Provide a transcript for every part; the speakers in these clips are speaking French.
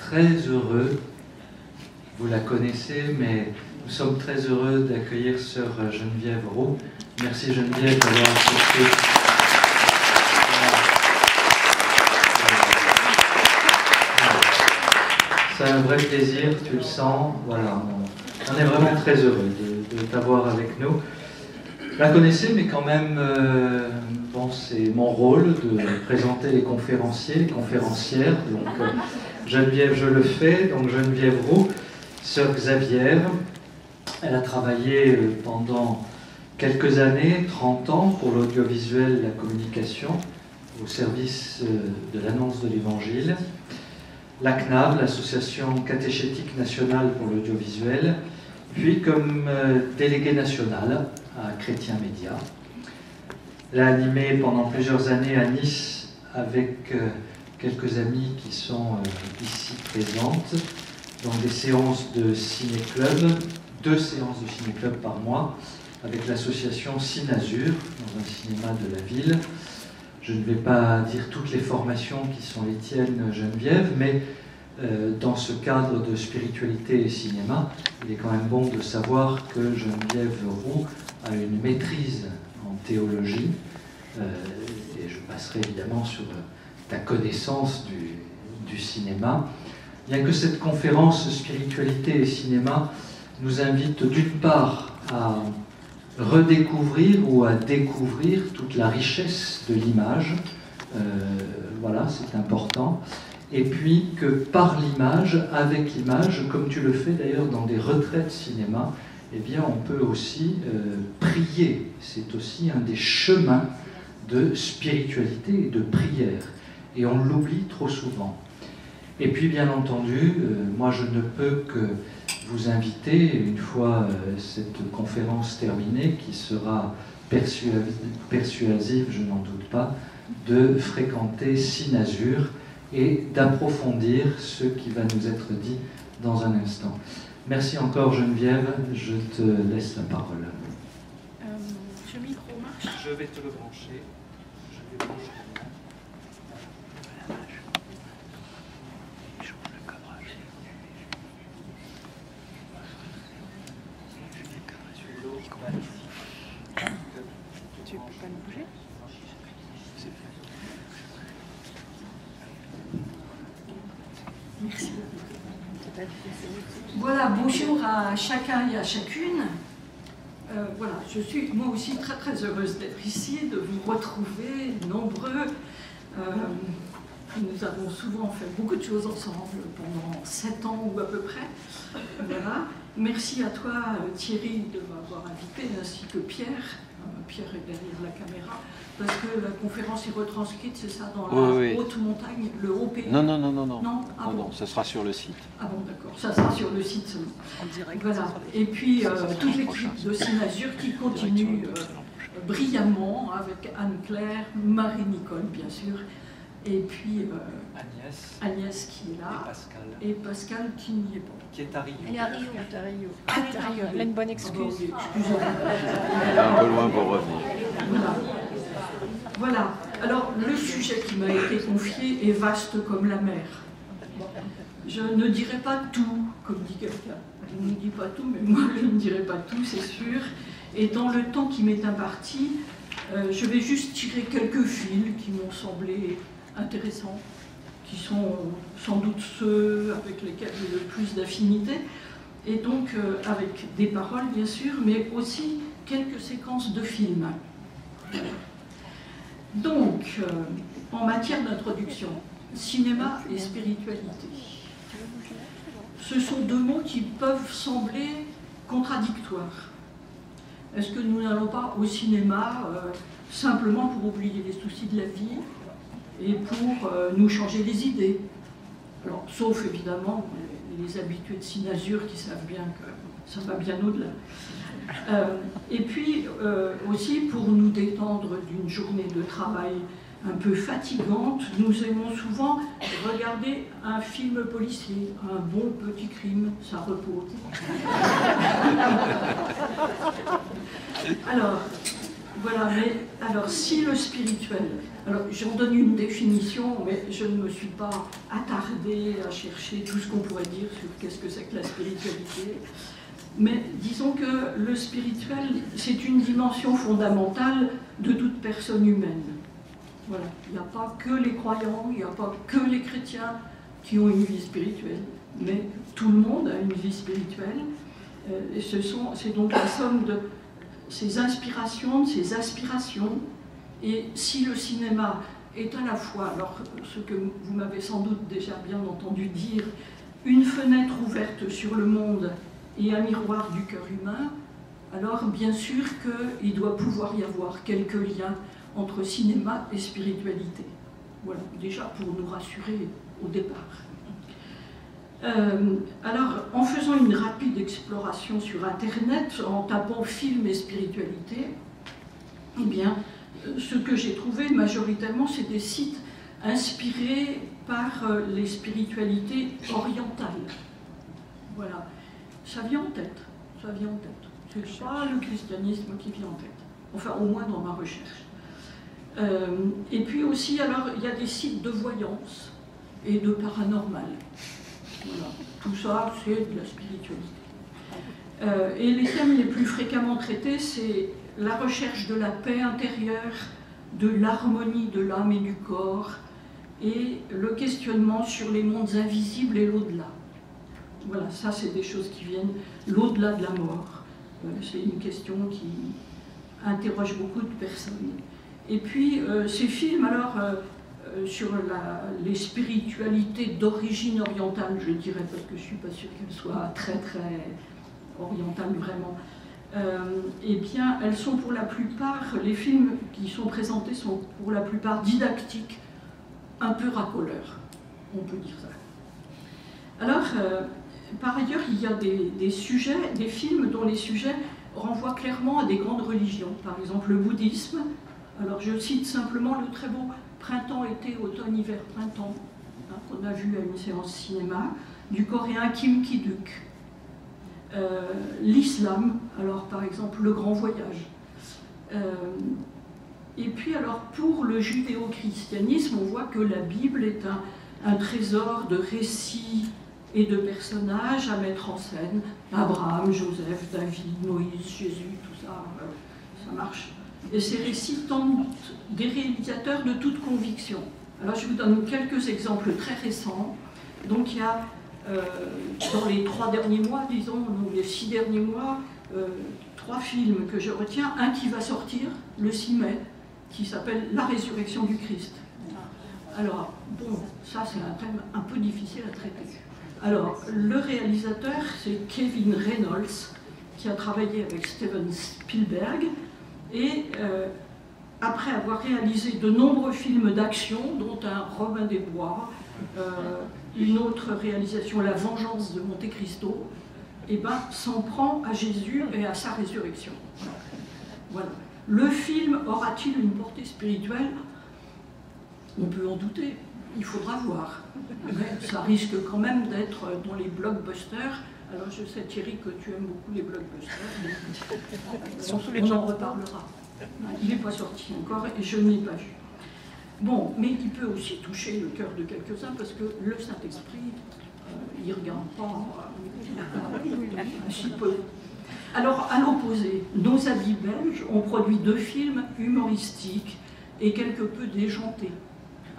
très heureux, vous la connaissez, mais nous sommes très heureux d'accueillir sœur Geneviève Roux. Merci Geneviève d'avoir accepté. C'est un vrai plaisir, tu le sens. Voilà, on est vraiment très heureux de t'avoir avec nous. Vous la connaissez, mais quand même, bon, c'est mon rôle de présenter les conférenciers, les conférencières. Donc, Geneviève, je le fais. Donc, Geneviève Roux, sœur Xavier. Elle a travaillé pendant quelques années, 30 ans, pour l'audiovisuel et la communication, au service de l'annonce de l'Évangile. La CNAB, l'Association catéchétique nationale pour l'audiovisuel, puis comme déléguée nationale à Chrétien Média. Elle a animé pendant plusieurs années à Nice avec quelques amis qui sont ici présentes, dans des séances de ciné-club, 2 séances de ciné-club par mois, avec l'association Cinazur, dans un cinéma de la ville. Je ne vais pas dire toutes les formations qui sont les tiennes, Geneviève, mais dans ce cadre de spiritualité et cinéma, il est quand même bon de savoir que Geneviève Roux a une maîtrise en théologie, et je passerai évidemment sur ta connaissance du cinéma. Bien que cette conférence spiritualité et cinéma nous invite d'une part à redécouvrir ou à découvrir toute la richesse de l'image, voilà, c'est important, et puis que par l'image, avec l'image, comme tu le fais d'ailleurs dans des retraites cinéma, eh bien on peut aussi prier, c'est aussi un des chemins de spiritualité et de prière, et on l'oublie trop souvent. Et puis bien entendu, moi je ne peux que vous inviter, une fois cette conférence terminée, qui sera persuasive, je n'en doute pas, de fréquenter Cinazur et d'approfondir ce qui va nous être dit dans un instant. Merci encore Geneviève, je te laisse la parole. Ce micro marche? Je vais te le brancher. Je vais brancher. Tu peux pas me bouger? Merci. Voilà, bonjour à chacun et à chacune. Voilà, je suis moi aussi très très heureuse d'être ici, de vous retrouver nombreux. Nous avons souvent fait beaucoup de choses ensemble pendant 7 ans ou à peu près. Voilà. Merci à toi Thierry de m'avoir invité, ainsi que Pierre. Pierre est derrière la caméra, parce que la conférence est retranscrite, c'est ça, dans la haute montagne, le haut pays. Non. Non, Non, ça sera sur le site. Ah bon, d'accord, ça sera sur le site seulement. En direct. Voilà. Et puis toute l'équipe de Cinazur qui continue brillamment avec Anne-Claire, Marie-Nicole bien sûr, et puis Agnès qui est là, et Pascal qui n'y est pas. Qui est à Rio. Elle est à Rio. Elle a une bonne excuse. Excusez-moi. Elle est un peu loin pour revenir. Voilà. Alors, le sujet qui m'a été confié est vaste comme la mer. Je ne dirai pas tout, comme dit quelqu'un. Je ne dis pas tout, mais moi je ne dirai pas tout, c'est sûr. Et dans le temps qui m'est imparti, je vais juste tirer quelques fils qui m'ont semblé intéressants, qui sont sans doute ceux avec lesquels j'ai le plus d'affinité, et donc avec des paroles bien sûr, mais aussi quelques séquences de films. Donc, en matière d'introduction, cinéma et spiritualité. Ce sont 2 mots qui peuvent sembler contradictoires. Est-ce que nous n'allons pas au cinéma simplement pour oublier les soucis de la vie et pour nous changer les idées? Alors, sauf évidemment les habitués de Cinazur qui savent bien que ça va bien au-delà. Et puis aussi pour nous détendre d'une journée de travail un peu fatigante, nous aimons souvent regarder un film policier, un bon petit crime, ça repose. Alors, Voilà, mais alors si le spirituel, alors j'en donne une définition, mais je ne me suis pas attardée à chercher tout ce qu'on pourrait dire sur qu'est-ce que c'est que la spiritualité, mais disons que le spirituel, c'est une dimension fondamentale de toute personne humaine. Voilà, il n'y a pas que les croyants, il n'y a pas que les chrétiens qui ont une vie spirituelle, mais tout le monde a une vie spirituelle, et c'est donc la somme de ses inspirations, de ses aspirations. Et si le cinéma est à la fois, alors ce que vous m'avez sans doute déjà bien entendu dire, une fenêtre ouverte sur le monde et un miroir du cœur humain, alors bien sûr qu'il doit pouvoir y avoir quelques liens entre cinéma et spiritualité. Voilà, déjà pour nous rassurer au départ. Alors, en faisant une rapide exploration sur Internet, en tapant film et spiritualité, eh bien, ce que j'ai trouvé majoritairement, c'est des sites inspirés par les spiritualités orientales. Voilà, ça vient en tête, ça vient en tête. C'est pas le christianisme qui vient en tête, enfin au moins dans ma recherche. Et puis aussi, alors, il y a des sites de voyance et de paranormal. Voilà. Tout ça, c'est de la spiritualité. Et les thèmes les plus fréquemment traités, c'est la recherche de la paix intérieure, de l'harmonie de l'âme et du corps, et le questionnement sur les mondes invisibles et l'au-delà. Voilà, ça c'est des choses qui viennent l'au-delà de la mort. C'est une question qui interroge beaucoup de personnes. Et puis, ces films, alors... sur les spiritualités d'origine orientale, je dirais, parce que je ne suis pas sûre qu'elles soient très orientales vraiment, eh bien, elles sont pour la plupart, les films qui sont présentés sont pour la plupart didactiques, un peu racoleurs, on peut dire ça. Alors, par ailleurs, il y a des sujets, des films dont les sujets renvoient clairement à des grandes religions, par exemple le bouddhisme. Alors, je cite simplement le très beau Printemps, été, automne, hiver, printemps, hein, qu'on a vu à une séance cinéma, du coréen Kim Ki-duk. L'islam, alors par exemple Le Grand Voyage. Et puis alors pour le judéo-christianisme, on voit que la Bible est un trésor de récits et de personnages à mettre en scène. Abraham, Joseph, David, Moïse, Jésus, tout ça, ça marche. Et ces récits tentent des réalisateurs de toute conviction. Alors je vous donne quelques exemples très récents. Donc il y a, dans les 3 derniers mois, disons, ou les 6 derniers mois, 3 films que je retiens. Un qui va sortir le 6 mai, qui s'appelle La résurrection du Christ. Alors, bon, ça c'est un thème un peu difficile à traiter. Alors, le réalisateur, c'est Kevin Reynolds, qui a travaillé avec Steven Spielberg. Et après avoir réalisé de nombreux films d'action, dont un Robin des Bois, une autre réalisation, La Vengeance de Monte Cristo, et ben, s'en prend à Jésus et à sa résurrection. Voilà. Le film aura-t-il une portée spirituelle? On peut en douter, il faudra voir. Mais ça risque quand même d'être dans les blockbusters. Alors je sais Thierry que tu aimes beaucoup les blockbusters, on en reparlera. Il n'est pas sorti encore et je ne l'ai pas vu. Bon, mais il peut aussi toucher le cœur de quelques-uns parce que le Saint-Esprit, il ne regarde pas un si peu. Alors à l'opposé, nos amis belges ont produit 2 films humoristiques et quelque peu déjantés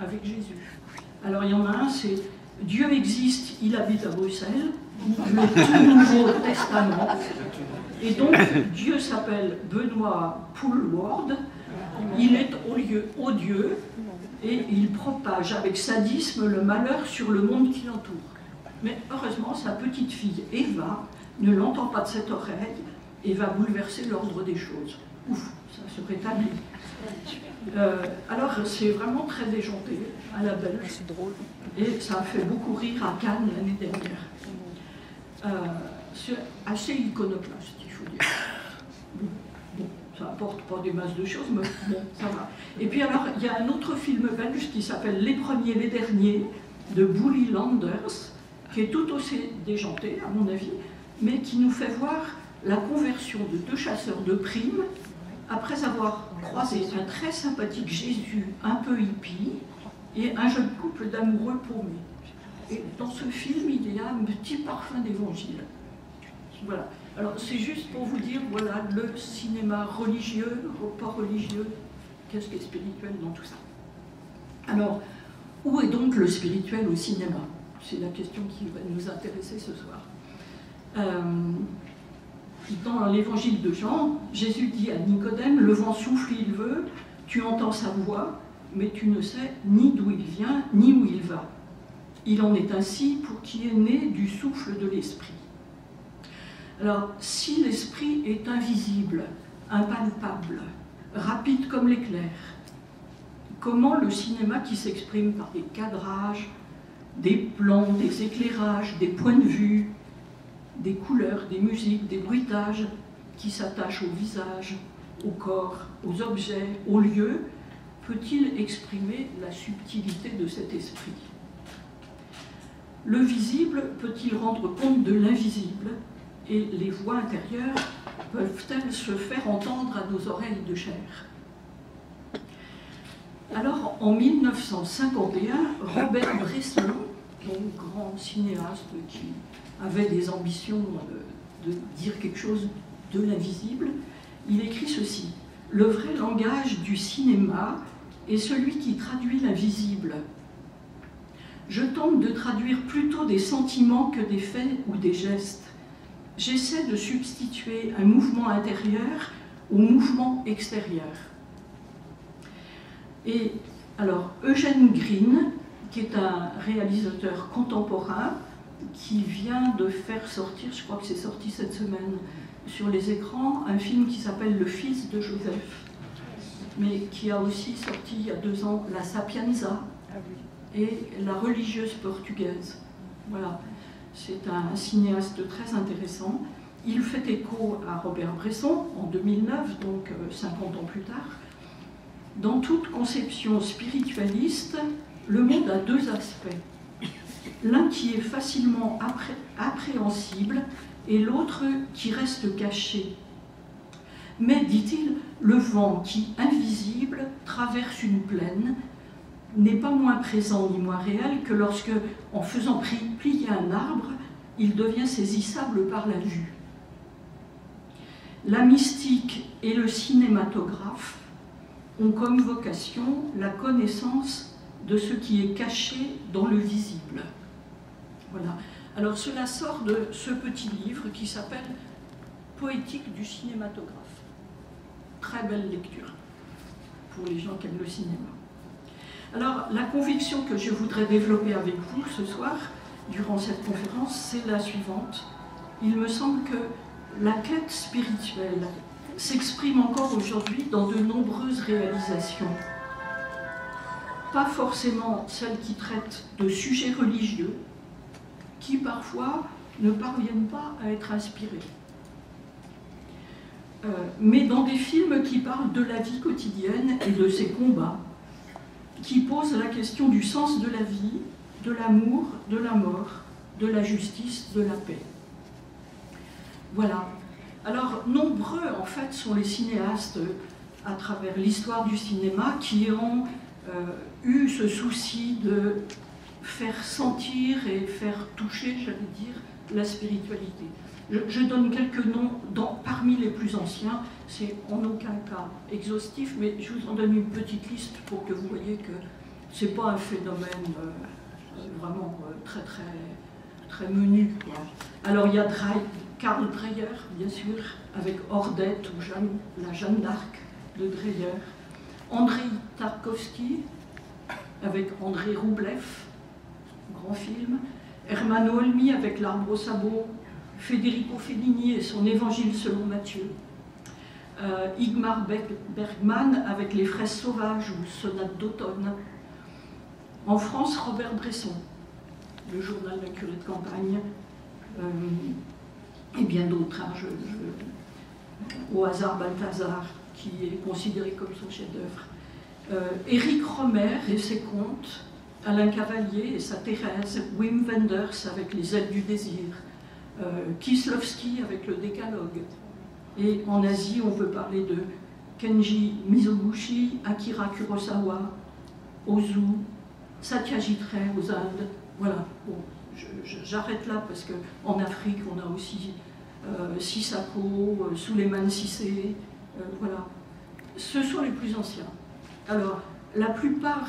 avec Jésus. Alors il y en a un, c'est Dieu existe, il habite à Bruxelles, le tout Nouveau Testament. Et donc, Dieu s'appelle Benoît Poulward, il est odieux et il propage avec sadisme le malheur sur le monde qui l'entoure. Mais heureusement, sa petite fille Eva ne l'entend pas de cette oreille et va bouleverser l'ordre des choses. Ouf, ça se rétablit. Alors, c'est vraiment très déjanté à la belge. C'est drôle. Et ça a fait beaucoup rire à Cannes l'année dernière. C'est assez iconoclaste, il faut dire. Bon, ça apporte pas des masses de choses, mais bon, ça va. Et puis alors, il y a un autre film belge qui s'appelle Les premiers, les derniers, de Boelie Landers, qui est tout aussi déjanté, à mon avis, mais qui nous fait voir la conversion de 2 chasseurs de primes après avoir croisé un très sympathique Jésus un peu hippie et un jeune couple d'amoureux paumés. Et dans ce film, il y a un petit parfum d'évangile. Voilà. Alors c'est juste pour vous dire, voilà, le cinéma religieux, pas religieux, qu'est-ce qui est spirituel dans tout ça. Alors, où est donc le spirituel au cinéma? C'est la question qui va nous intéresser ce soir. Dans l'évangile de Jean, Jésus dit à Nicodème, le vent souffle, il veut, tu entends sa voix, mais tu ne sais ni d'où il vient, ni où il va. Il en est ainsi pour qui est né du souffle de l'esprit. Alors, si l'esprit est invisible, impalpable, rapide comme l'éclair, comment le cinéma qui s'exprime par des cadrages, des plans, des éclairages, des points de vue, des couleurs, des musiques, des bruitages qui s'attachent au visage, au corps, aux objets, aux lieux, peut-il exprimer la subtilité de cet esprit? Le visible peut-il rendre compte de l'invisible? Et les voix intérieures peuvent-elles se faire entendre à nos oreilles de chair? Alors, en 1951, Robert Bresson, donc grand cinéaste qui avait des ambitions de dire quelque chose de l'invisible, il écrit ceci: « Le vrai langage du cinéma est celui qui traduit l'invisible. Je tente de traduire plutôt des sentiments que des faits ou des gestes. J'essaie de substituer un mouvement intérieur au mouvement extérieur. » Et alors, Eugène Green, qui est un réalisateur contemporain, qui vient de faire sortir, je crois que c'est sorti cette semaine, sur les écrans, un film qui s'appelle Le Fils de Joseph, mais qui a aussi sorti il y a 2 ans La Sapienza et La religieuse portugaise. Voilà, c'est un cinéaste très intéressant. Il fait écho à Robert Bresson en 2009, donc 50 ans plus tard. Dans toute conception spiritualiste, le monde a 2 aspects. L'un qui est facilement appréhensible et l'autre qui reste caché. Mais, dit-il, le vent qui, invisible, traverse une plaine n'est pas moins présent ni moins réel que lorsque, en faisant plier un arbre, il devient saisissable par la vue. La mystique et le cinématographe ont comme vocation la connaissance de ce qui est caché dans le visible. Voilà. Alors cela sort de ce petit livre qui s'appelle Poétique du cinématographe. Très belle lecture pour les gens qui aiment le cinéma. Alors la conviction que je voudrais développer avec vous ce soir, durant cette conférence, c'est la suivante. Il me semble que la quête spirituelle s'exprime encore aujourd'hui dans de nombreuses réalisations. Pas forcément celles qui traitent de sujets religieux, qui parfois ne parviennent pas à être inspirés. Mais dans des films qui parlent de la vie quotidienne et de ses combats, qui posent la question du sens de la vie, de l'amour, de la mort, de la justice, de la paix. Voilà. Alors, nombreux, en fait, sont les cinéastes à travers l'histoire du cinéma qui ont eu ce souci de faire sentir et faire toucher, j'allais dire, la spiritualité. Je donne quelques noms parmi les plus anciens, c'est en aucun cas exhaustif, mais je vous en donne une petite liste pour que vous voyez que ce n'est pas un phénomène vraiment très menu, quoi. Alors il y a Karl Dreyer, bien sûr, avec Ordette ou la Jeanne d'Arc de Dreyer, Andrei Tarkovsky avec André Roublev, grand film, Hermann Olmi avec L'Arbre au sabot, Federico Fellini et son Évangile selon Matthieu, Ingmar Bergman avec Les Fraises sauvages ou Sonate d'automne. En France, Robert Bresson, Le journal d'un curé de campagne, et bien d'autres. Hein, au hasard Balthazar, qui est considéré comme son chef-d'œuvre. Éric Romer et ses contes, Alain Cavalier et sa Thérèse, Wim Wenders avec Les ailes du désir, Kieslowski avec le Décalogue. Et en Asie, on peut parler de Kenji Mizoguchi, Akira Kurosawa, Ozu, Satyajit Ray aux Indes. Voilà, bon, j'arrête là parce qu'en Afrique, on a aussi Sissako, Souleymane Cissé, voilà. Ce sont les plus anciens. Alors, la plupart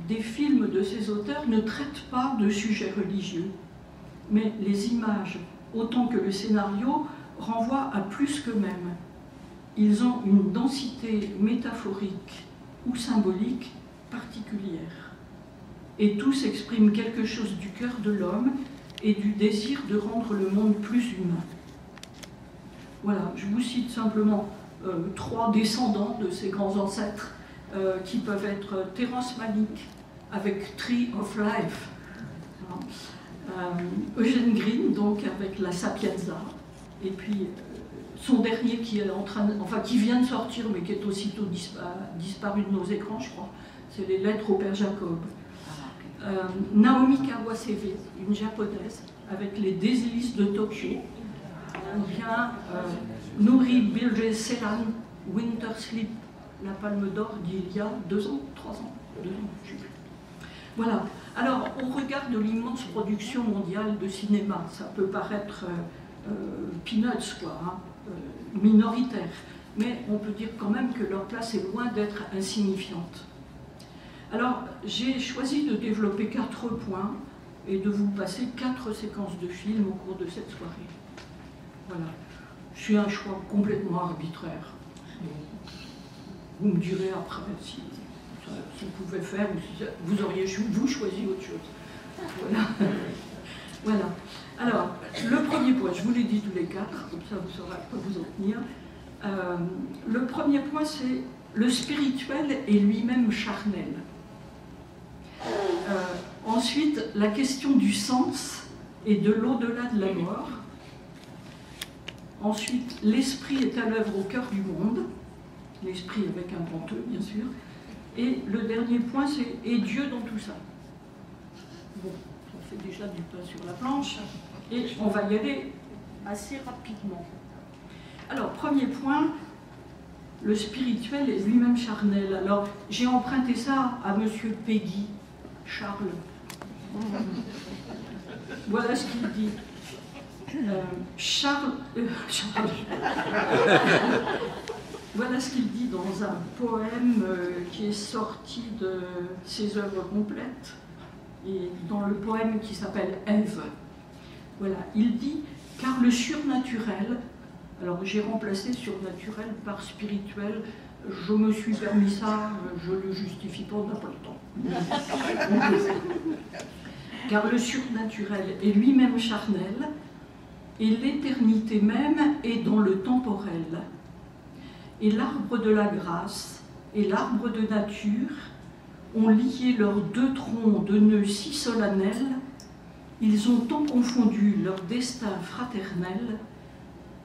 des films de ces auteurs ne traitent pas de sujets religieux, mais les images, autant que le scénario, renvoient à plus qu'eux-mêmes. Ils ont une densité métaphorique ou symbolique particulière. Et tous expriment quelque chose du cœur de l'homme et du désir de rendre le monde plus humain. Voilà, je vous cite simplement 3 descendants de ces grands ancêtres qui peuvent être Terence Malick avec Tree of Life, Eugene Green donc avec La Sapienza, et puis son dernier qui est qui vient de sortir mais qui est aussitôt disparu de nos écrans, je crois, c'est Les Lettres au Père Jacob. Naomi Kawasebe, une japonaise, avec Les Délices de Tokyo, ou bien Nouri Bilge Ceylan, Winter Sleep, la Palme d'Or d'il y a 2 ans, 3 ans, 2 ans, je ne sais plus. Voilà. Alors, au regard de l'immense production mondiale de cinéma, ça peut paraître peanuts, quoi, hein, minoritaire, mais on peut dire quand même que leur place est loin d'être insignifiante. Alors, j'ai choisi de développer 4 points et de vous passer 4 séquences de films au cours de cette soirée. Voilà. C'est un choix complètement arbitraire. Vous me direz après si vous pouvez faire ou si vous auriez vous choisi autre chose. Voilà. Voilà. Alors, le premier point, je vous l'ai dit tous les 4, comme ça vous saurez à quoi vous en tenir. Le premier point, c'est le spirituel est lui-même charnel. Ensuite, la question du sens et de l'au-delà de la mort. Ensuite, l'esprit est à l'œuvre au cœur du monde. L'esprit avec un grand E, bien sûr. Et le dernier point, c'est « Et Dieu dans tout ça ». Bon, ça fait déjà du pain sur la planche. Et on va y aller assez rapidement. Alors, premier point, le spirituel est lui-même charnel. Alors, j'ai emprunté ça à Monsieur Peggy, Charles. Voilà ce qu'il dit. Voilà ce qu'il dit dans un poème qui est sorti de ses œuvres complètes, et dans le poème qui s'appelle Ève. Voilà, il dit « Car le surnaturel », alors j'ai remplacé surnaturel par spirituel, je me suis permis ça, je ne le justifie pas, on n'a pas le temps. Car le surnaturel est lui-même charnel, et l'éternité même est dans le temporel. Et l'arbre de la grâce et l'arbre de nature ont lié leurs 2 troncs de nœuds si solennels, ils ont tant confondu leur destin fraternel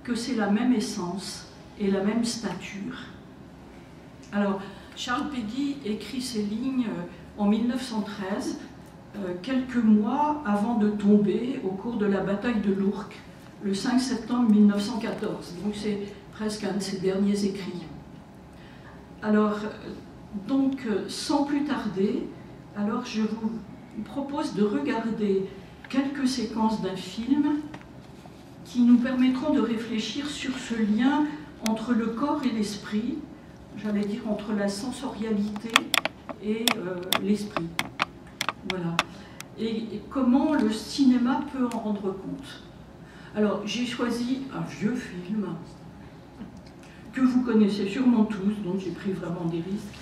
que c'est la même essence et la même stature. Alors, Charles Peggy écrit ces lignes en 1913, quelques mois avant de tomber au cours de la bataille de l'Ourcq, le 5 septembre 1914. Donc c'est presque un de ses derniers écrits. Alors, donc, sans plus tarder, alors je vous propose de regarder quelques séquences d'un film qui nous permettront de réfléchir sur ce lien entre le corps et l'esprit, j'allais dire entre la sensorialité et l'esprit. Voilà. Et comment le cinéma peut en rendre compte. Alors, j'ai choisi un vieux film que vous connaissez sûrement tous, donc j'ai pris vraiment des risques,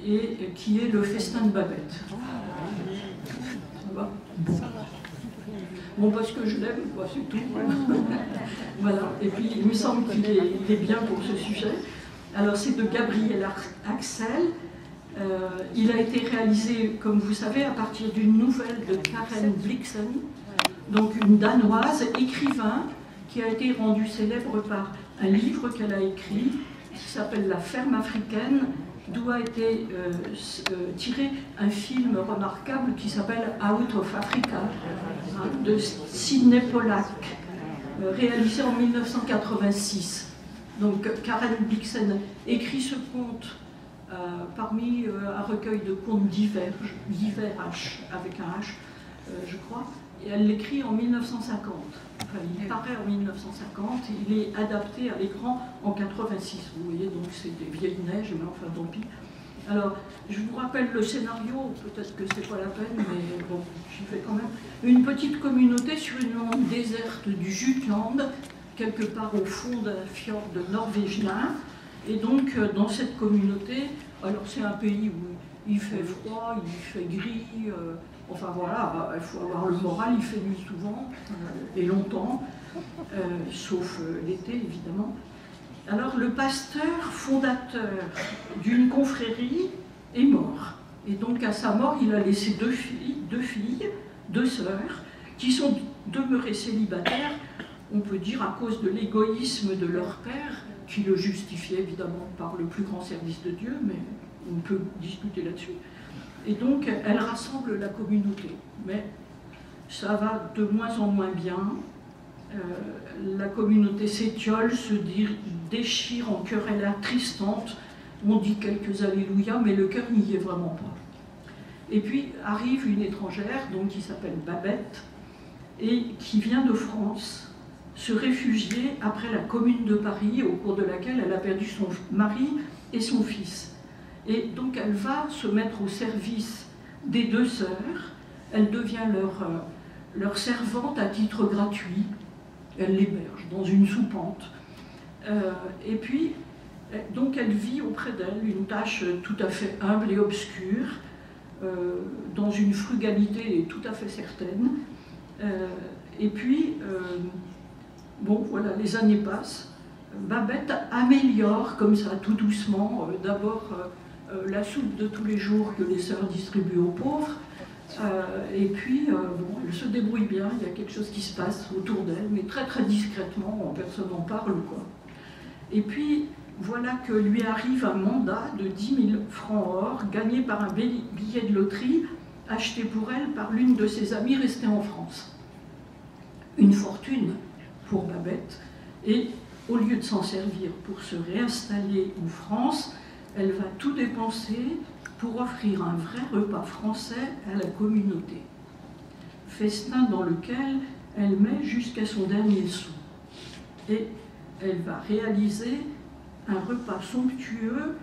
et qui est Le Festin de Babette. Ça va ? Bon, parce que je l'aime, quoi, c'est tout. Voilà, et puis il me semble qu'il est bien pour ce sujet. Alors, c'est de Gabriel Axel. Il a été réalisé, comme vous savez, à partir d'une nouvelle de Karen Blixen, donc une Danoise, écrivain, qui a été rendue célèbre par un livre qu'elle a écrit, qui s'appelle La ferme africaine, d'où a été tiré un film remarquable qui s'appelle Out of Africa, de Sidney Pollack, réalisé en 1986. Donc Karen Blixen écrit ce conte parmi un recueil de contes divers H, avec un H, je crois, et elle l'écrit en 1950. Enfin, il paraît en 1950, il est adapté à l'écran en 86. Vous voyez, donc c'est des vieilles neiges, mais enfin tant pis. Alors, je vous rappelle le scénario, peut-être que c'est pas la peine, mais bon, j'y vais quand même. Une petite communauté sur une lande déserte du Jutland, quelque part au fond d'un fjord norvégien. Et donc, dans cette communauté, alors c'est un pays où il fait froid, il fait gris, enfin voilà, il faut avoir le moral, il fait nuit souvent, et longtemps, sauf l'été évidemment. Alors le pasteur fondateur d'une confrérie est mort. Et donc à sa mort, il a laissé deux filles, deux sœurs, qui sont demeurées célibataires, on peut dire à cause de l'égoïsme de leur père, qui le justifiait évidemment par le plus grand service de Dieu, mais on peut discuter là-dessus. Et donc elle rassemble la communauté. Mais ça va de moins en moins bien. La communauté s'étiole, se déchire en querelle attristante. On dit quelques alléluia, mais le cœur n'y est vraiment pas. Et puis arrive une étrangère, donc qui s'appelle Babette, et qui vient de France, se réfugier après la Commune de Paris, au cours de laquelle elle a perdu son mari et son fils. Et donc elle va se mettre au service des deux sœurs, elle devient leur servante à titre gratuit. Elle l'héberge dans une soupente. Et puis, donc elle vit auprès d'elle une tâche tout à fait humble et obscure, dans une frugalité tout à fait certaine. Et puis, bon, voilà, les années passent. Babette améliore comme ça, tout doucement, d'abord la soupe de tous les jours que les sœurs distribuent aux pauvres. Et puis, bon, elle se débrouille bien, il y a quelque chose qui se passe autour d'elle, mais très très discrètement, personne n'en parle, quoi. Et puis, voilà que lui arrive un mandat de 10 000 francs or, gagné par un billet de loterie, acheté pour elle par l'une de ses amies restée en France. Une fortune pour Babette, et au lieu de s'en servir pour se réinstaller en France, elle va tout dépenser pour offrir un vrai repas français à la communauté. Festin dans lequel elle met jusqu'à son dernier sou. Et elle va réaliser un repas somptueux.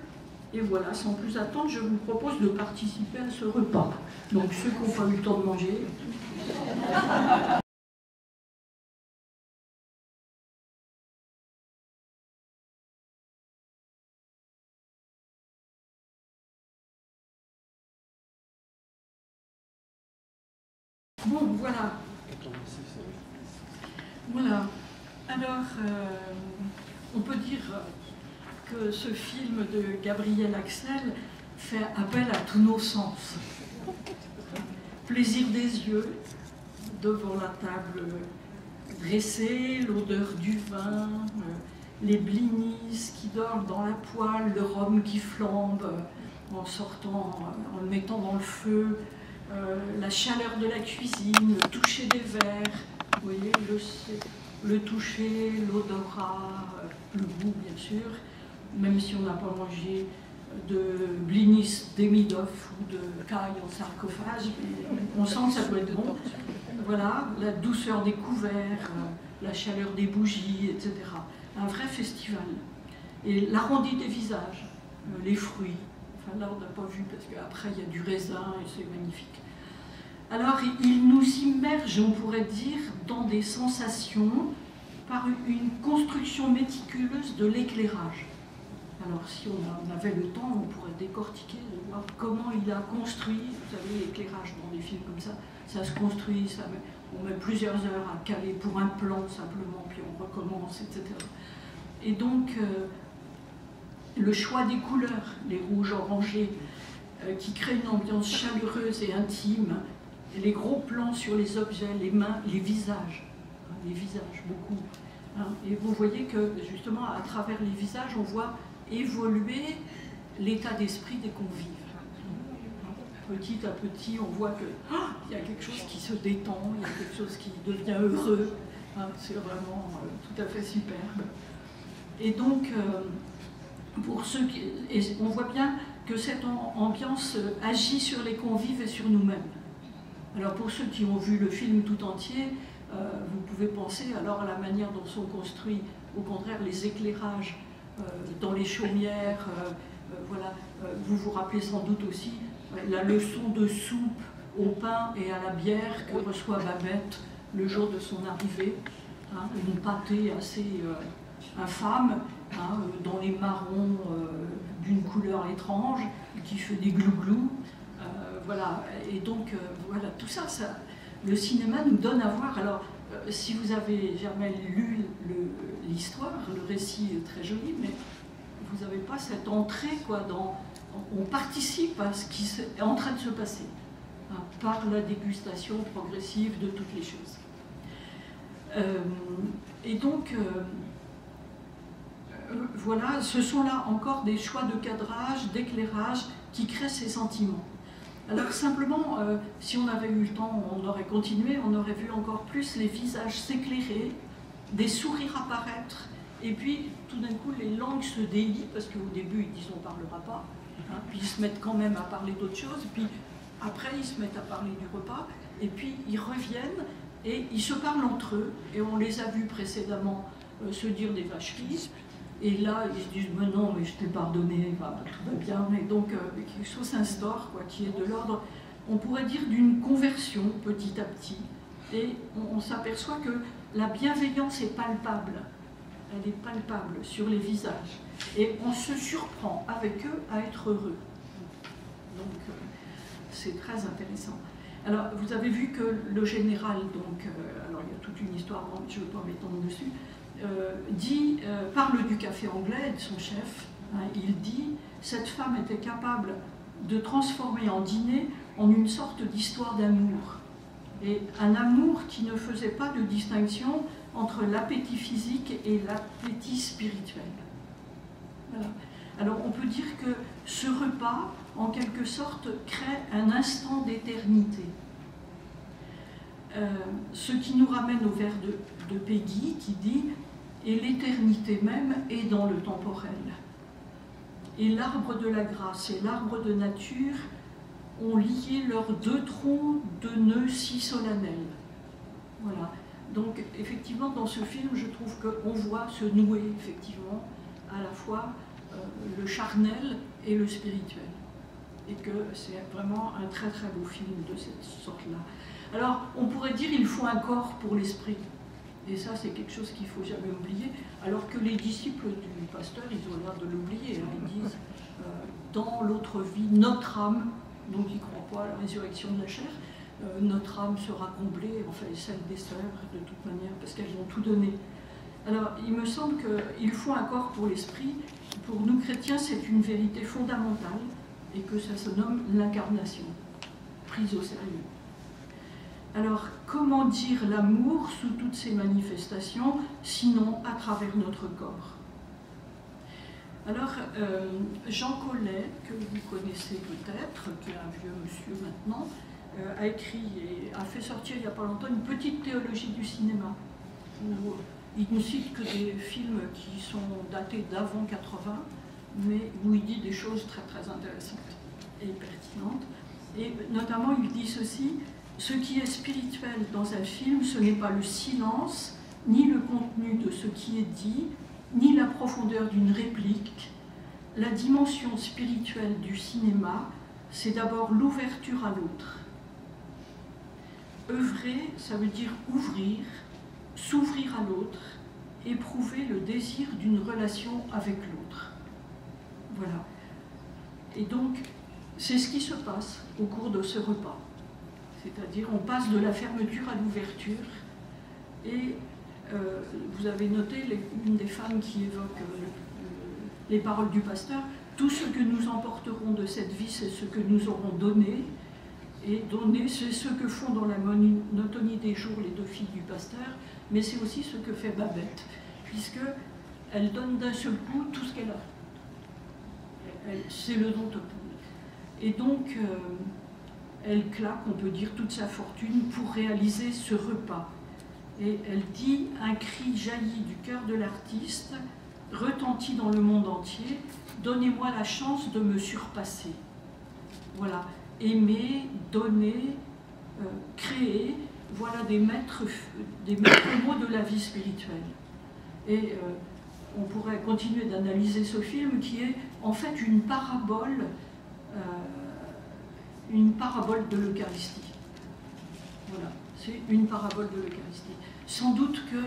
Et voilà, sans plus attendre, je vous propose de participer à ce repas. Donc ceux qui n'ont pas eu le temps de manger. Bon, voilà. Voilà. Alors, on peut dire que ce film de Gabriel Axel fait appel à tous nos sens. Plaisir des yeux, devant la table dressée, l'odeur du vin, les blinis qui dorment dans la poêle, le rhum qui flambe en sortant, en le mettant dans le feu, la chaleur de la cuisine, le toucher des verres, vous voyez, le toucher, l'odorat, le goût bien sûr, même si on n'a pas mangé de blinis Demidov ou de caille en sarcophage, on sent que ça doit être bon. Voilà, la douceur des couverts, la chaleur des bougies, etc. Un vrai festival. Et l'arrondi des visages, les fruits. Enfin là on n'a pas vu parce qu'après il y a du raisin et c'est magnifique. Alors il nous immerge, on pourrait dire, dans des sensations par une construction méticuleuse de l'éclairage. Alors si on avait le temps, on pourrait décortiquer, voir comment il a construit, vous savez, l'éclairage dans des films comme ça se construit, on met plusieurs heures à caler pour un plan simplement, puis on recommence, etc. Et donc, le choix des couleurs, les rouges orangés, qui créent une ambiance chaleureuse et intime, les gros plans sur les objets, les mains, les visages beaucoup. Hein. Et vous voyez que justement, à travers les visages, on voit évoluer l'état d'esprit des convives. Petit à petit, on voit que il y a quelque chose qui se détend, il y a quelque chose qui devient heureux. Hein. C'est vraiment tout à fait superbe. Et donc, pour ceux qui, et on voit bien que cette ambiance agit sur les convives et sur nous-mêmes. Alors pour ceux qui ont vu le film tout entier, vous pouvez penser alors à la manière dont sont construits, au contraire, les éclairages dans les chaumières. Voilà. Vous vous rappelez sans doute aussi la leçon de soupe au pain et à la bière que reçoit Babette le jour de son arrivée. Hein, une pâtée assez infâme, hein, dans les marrons d'une couleur étrange, qui fait des glouglous. Voilà. Et donc, voilà, tout ça, le cinéma nous donne à voir. Alors, si vous avez jamais lu l'histoire, le récit est très joli, mais vous n'avez pas cette entrée, quoi, on participe à ce qui est en train de se passer, hein, par la dégustation progressive de toutes les choses. Et donc, voilà, ce sont là encore des choix de cadrage, d'éclairage qui créent ces sentiments. Alors simplement, si on avait eu le temps, on aurait continué, on aurait vu encore plus les visages s'éclairer, des sourires apparaître, et puis tout d'un coup les langues se délient, parce qu'au début ils disent on ne parlera pas, hein, puis ils se mettent quand même à parler d'autre chose, puis après ils se mettent à parler du repas, et puis ils reviennent, et ils se parlent entre eux, et on les a vus précédemment se dire des vacheries, et là, ils se disent, mais non, mais je t'ai pardonné, bah, tout va bien. Et donc, quelque chose s'instaure, quoi, qui est de l'ordre, on pourrait dire, d'une conversion petit à petit. Et on s'aperçoit que la bienveillance est palpable. Elle est palpable sur les visages. Et on se surprend avec eux à être heureux. Donc, c'est très intéressant. Alors, vous avez vu que le général, donc, alors il y a toute une histoire, je ne veux pas m'étendre dessus, parle du café anglais, de son chef, hein, il dit « Cette femme était capable de transformer en dîner en une sorte d'histoire d'amour. Et un amour qui ne faisait pas de distinction entre l'appétit physique et l'appétit spirituel. » Voilà. Alors on peut dire que ce repas, en quelque sorte, crée un instant d'éternité. Ce qui nous ramène au vers de Peggy qui dit « Et l'éternité même est dans le temporel. Et l'arbre de la grâce et l'arbre de nature ont lié leurs deux troncs de nœuds si solennels. » Voilà. Donc effectivement dans ce film je trouve qu'on voit se nouer effectivement à la fois le charnel et le spirituel. Et que c'est vraiment un très très beau film de cette sorte-là. Alors, on pourrait dire qu'il faut un corps pour l'esprit. Et ça, c'est quelque chose qu'il ne faut jamais oublier. Alors que les disciples du pasteur, ils ont l'air de l'oublier. Hein. Ils disent, dans l'autre vie, notre âme, donc ils ne croient pas à la résurrection de la chair, notre âme sera comblée, enfin celle des sœurs, de toute manière, parce qu'elles ont tout donné. Alors, il me semble qu'il faut un corps pour l'esprit. Pour nous chrétiens, c'est une vérité fondamentale, et que ça se nomme l'incarnation, prise au sérieux. Alors, comment dire l'amour sous toutes ses manifestations, sinon à travers notre corps? Alors, Jean Collet, que vous connaissez peut-être, qui est un vieux monsieur maintenant, a écrit et a fait sortir il n'y a pas longtemps une petite théologie du cinéma, où il ne cite que des films qui sont datés d'avant 80, mais où il dit des choses très très intéressantes et pertinentes. Et notamment, il dit ceci: ce qui est spirituel dans un film, ce n'est pas le silence, ni le contenu de ce qui est dit, ni la profondeur d'une réplique. La dimension spirituelle du cinéma, c'est d'abord l'ouverture à l'autre. Œuvrer, ça veut dire ouvrir, s'ouvrir à l'autre, éprouver le désir d'une relation avec l'autre. Voilà. Et donc, c'est ce qui se passe au cours de ce repas. C'est-à-dire, on passe de la fermeture à l'ouverture. Et vous avez noté une des femmes qui évoque les paroles du pasteur. Tout ce que nous emporterons de cette vie, c'est ce que nous aurons donné. Et donner, c'est ce que font dans la monotonie des jours les deux filles du pasteur, mais c'est aussi ce que fait Babette, puisqu'elle donne d'un seul coup tout ce qu'elle a. C'est le don total. Et donc, elle claque, on peut dire, toute sa fortune pour réaliser ce repas. Et elle dit, un cri jaillit du cœur de l'artiste, retentit dans le monde entier. Donnez-moi la chance de me surpasser. Voilà, aimer, donner, créer, voilà des maîtres mots de la vie spirituelle. Et on pourrait continuer d'analyser ce film qui est en fait une parabole de l'Eucharistie. Voilà, c'est une parabole de l'Eucharistie. Sans doute que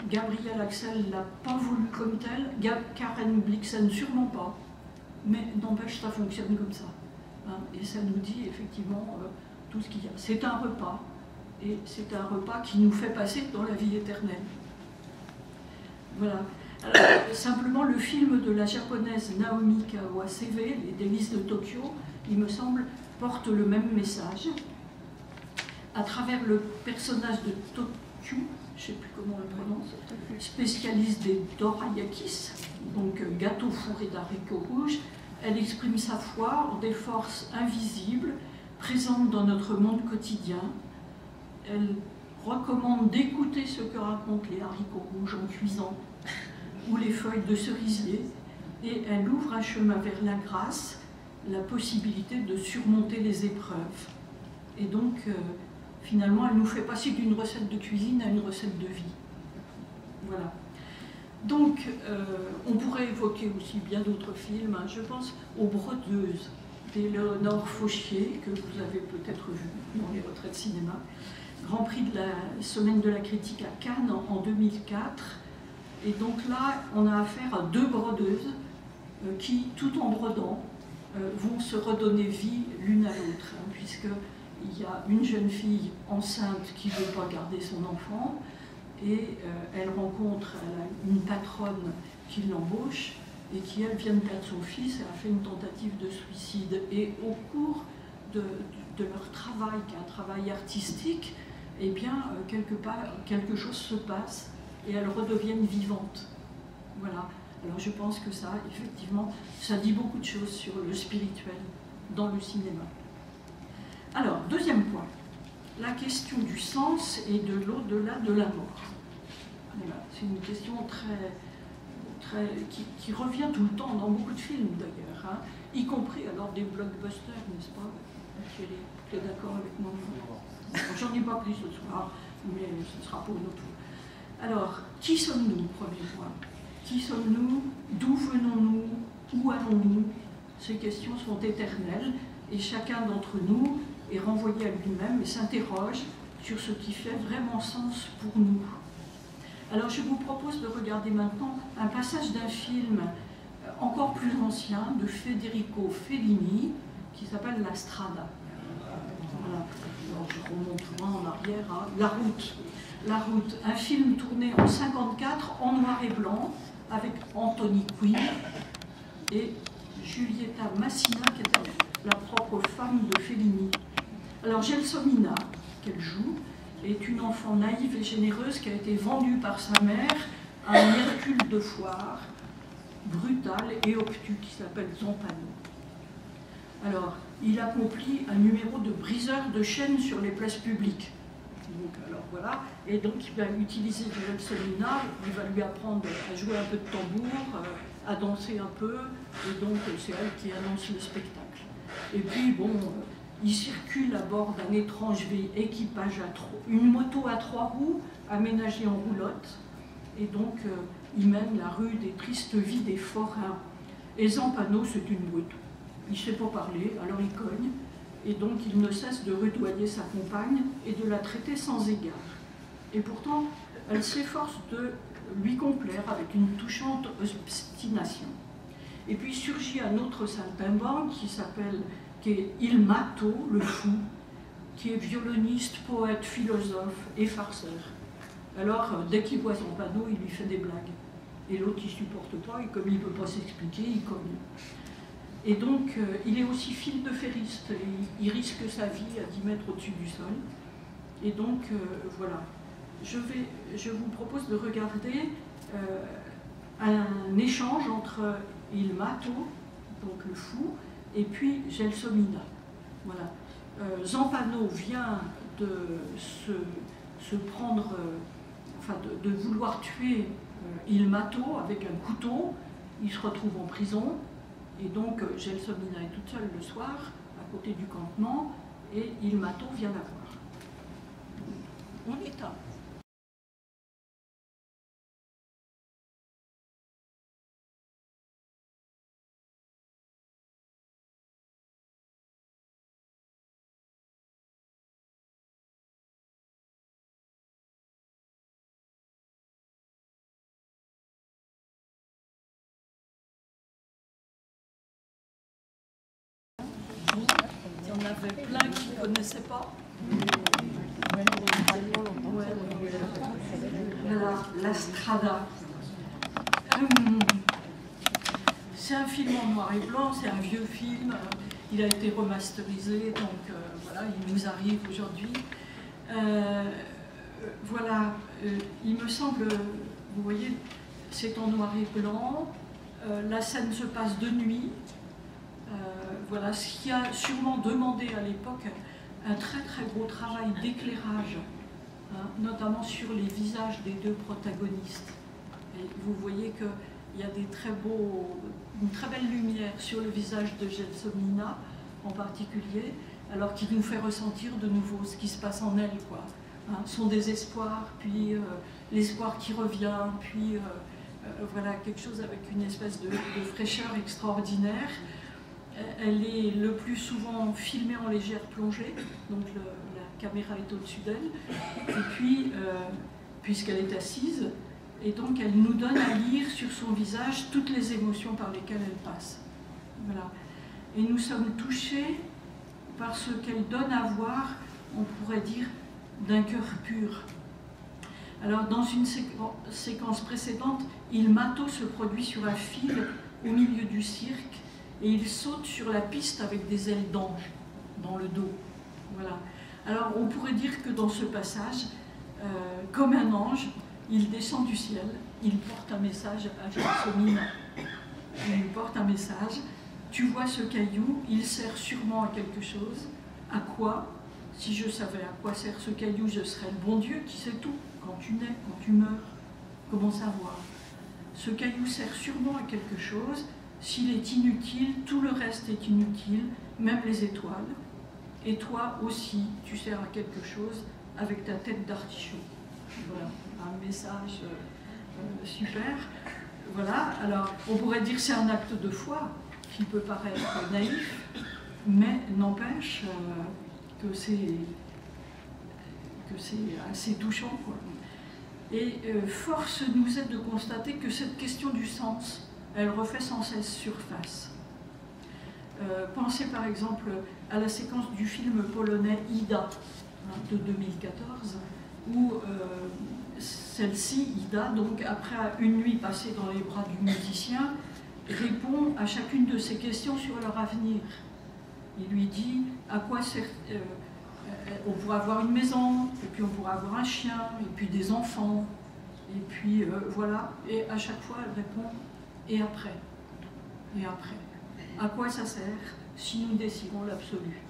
Gabriel Axel ne l'a pas voulu comme tel, Karen Blixen sûrement pas, mais n'empêche, ça fonctionne comme ça. Hein, et ça nous dit effectivement tout ce qu'il y a. C'est un repas, et c'est un repas qui nous fait passer dans la vie éternelle. Voilà. Alors, simplement, le film de la japonaise Naomi Kawaseve, Les délices de Tokyo, il me semble, porte le même message. À travers le personnage de Tokyo, je ne sais plus comment on le prononce, spécialiste des dorayakis, donc gâteau fourré d'haricots rouges, elle exprime sa foi en des forces invisibles présentes dans notre monde quotidien. Elle recommande d'écouter ce que racontent les haricots rouges en cuisant ou les feuilles de cerisier, et elle ouvre un chemin vers la grâce, la possibilité de surmonter les épreuves. Et donc, finalement, elle nous fait passer d'une recette de cuisine à une recette de vie. Voilà. Donc, on pourrait évoquer aussi bien d'autres films. Hein. Je pense aux Brodeuses d'Éléonore Fauchier, que vous avez peut-être vu dans les retraites cinéma. Grand prix de la Semaine de la critique à Cannes en 2004. Et donc là, on a affaire à deux brodeuses qui, tout en brodant, vont se redonner vie l'une à l'autre, hein, puisqu'il y a une jeune fille enceinte qui ne veut pas garder son enfant, et elle rencontre une patronne qui l'embauche, et qui, elle, vient de perdre son fils, elle a fait une tentative de suicide. Et au cours de leur travail, qui est un travail artistique, eh bien, quelque chose se passe, et elles redeviennent vivantes. Voilà. Alors je pense que ça, effectivement, ça dit beaucoup de choses sur le spirituel dans le cinéma. Alors, deuxième point, la question du sens et de l'au-delà de la mort. Voilà. C'est une question qui revient tout le temps dans beaucoup de films d'ailleurs, hein, y compris alors des blockbusters, n'est-ce pas? Tu es d'accord avec moi? J'en ai pas plus ce soir, mais ce sera pour une autre fois. Alors, qui sommes-nous, premier point? Qui sommes-nous? D'où venons-nous? Où allons-nous? Ces questions sont éternelles et chacun d'entre nous est renvoyé à lui-même et s'interroge sur ce qui fait vraiment sens pour nous. Alors, je vous propose de regarder maintenant un passage d'un film encore plus ancien de Federico Fellini qui s'appelle La Strada. Voilà. Alors, je remonte loin en arrière, hein. La route, un film tourné en 1954 en noir et blanc avec Anthony Quinn et Giulietta Massina qui était la propre femme de Fellini. Alors Gelsomina, qu'elle joue, est une enfant naïve et généreuse qui a été vendue par sa mère à un Hercule de foire brutal et obtus qui s'appelle Zampano. Alors, il accomplit un numéro de briseur de chaînes sur les places publiques. Donc, alors voilà, et donc il va utiliser Gelsomina, il va lui apprendre à jouer un peu de tambour, à danser un peu, et donc c'est elle qui annonce le spectacle. Et puis bon, il circule à bord d'un étrange équipage une moto à 3 roues aménagée en roulotte, et donc il mène la rude et triste vie des forains. Et Zampano, c'est une brute. Il ne sait pas parler, alors il cogne. Et donc, il ne cesse de rudoyer sa compagne et de la traiter sans égard. Et pourtant, elle s'efforce de lui complaire avec une touchante obstination. Et puis surgit un autre saltimbanque qui est Il Mato, le fou, qui est violoniste, poète, philosophe et farceur. Alors, dès qu'il voit Zampano, il lui fait des blagues. Et l'autre, il ne supporte pas, et comme il ne peut pas s'expliquer, il cogne. Et donc, il est aussi fil de ferriste, il risque sa vie à 10 mètres au-dessus du sol. Et donc, voilà. Je vous propose de regarder un échange entre Il Mato, donc le fou, et puis Gelsomina. Voilà. Zampano vient de se prendre enfin de vouloir tuer Il Mato avec un couteau. Il se retrouve en prison, et donc Gelsomina est toute seule le soir, à côté du campement, et Il Mato vient la voir. On est à. Il y en avait plein qui ne connaissaient pas. Voilà, La Strada. C'est un film en noir et blanc, c'est un vieux film. Il a été remasterisé, donc voilà, il nous arrive aujourd'hui. Voilà, il me semble, vous voyez, c'est en noir et blanc. La scène se passe de nuit. Voilà, ce qui a sûrement demandé à l'époque un très très gros travail d'éclairage, hein, notamment sur les visages des deux protagonistes. Et vous voyez qu'il y a une très belle lumière sur le visage de Gelsomina en particulier, alors qu'il nous fait ressentir de nouveau ce qui se passe en elle, quoi. Hein, son désespoir, puis l'espoir qui revient, puis voilà, quelque chose avec une espèce de fraîcheur extraordinaire. Elle est le plus souvent filmée en légère plongée, donc la caméra est au-dessus d'elle, et puis, puisqu'elle est assise, et donc elle nous donne à lire sur son visage toutes les émotions par lesquelles elle passe. Voilà. Et nous sommes touchés par ce qu'elle donne à voir, on pourrait dire, d'un cœur pur. Alors, dans une séquence précédente, Il Mato se produit sur un fil au milieu du cirque, et il saute sur la piste avec des ailes d'ange dans le dos. Voilà. Alors on pourrait dire que dans ce passage, comme un ange, il descend du ciel, il porte un message à Gelsomina. Il lui porte un message. Tu vois ce caillou, il sert sûrement à quelque chose. À quoi? Si je savais à quoi sert ce caillou, je serais le bon Dieu qui sait tout. Quand tu nais, quand tu meurs, comment savoir? Ce caillou sert sûrement à quelque chose. S'il est inutile, tout le reste est inutile, même les étoiles. Et toi aussi, tu sers à quelque chose avec ta tête d'artichaut. Voilà, un message super. Voilà, alors on pourrait dire que c'est un acte de foi qui peut paraître naïf, mais n'empêche que c'est assez touchant, quoi. Et force nous est de constater que cette question du sens, elle refait sans cesse surface. Pensez par exemple à la séquence du film polonais Ida, hein, de 2014, où celle-ci, Ida, donc après une nuit passée dans les bras du musicien, répond à chacune de ses questions sur leur avenir. Il lui dit à quoi sert, on pourra avoir une maison, et puis on pourra avoir un chien, et puis des enfants, et puis voilà, et à chaque fois elle répond et après, et après. À quoi ça sert si nous désirons l'absolu?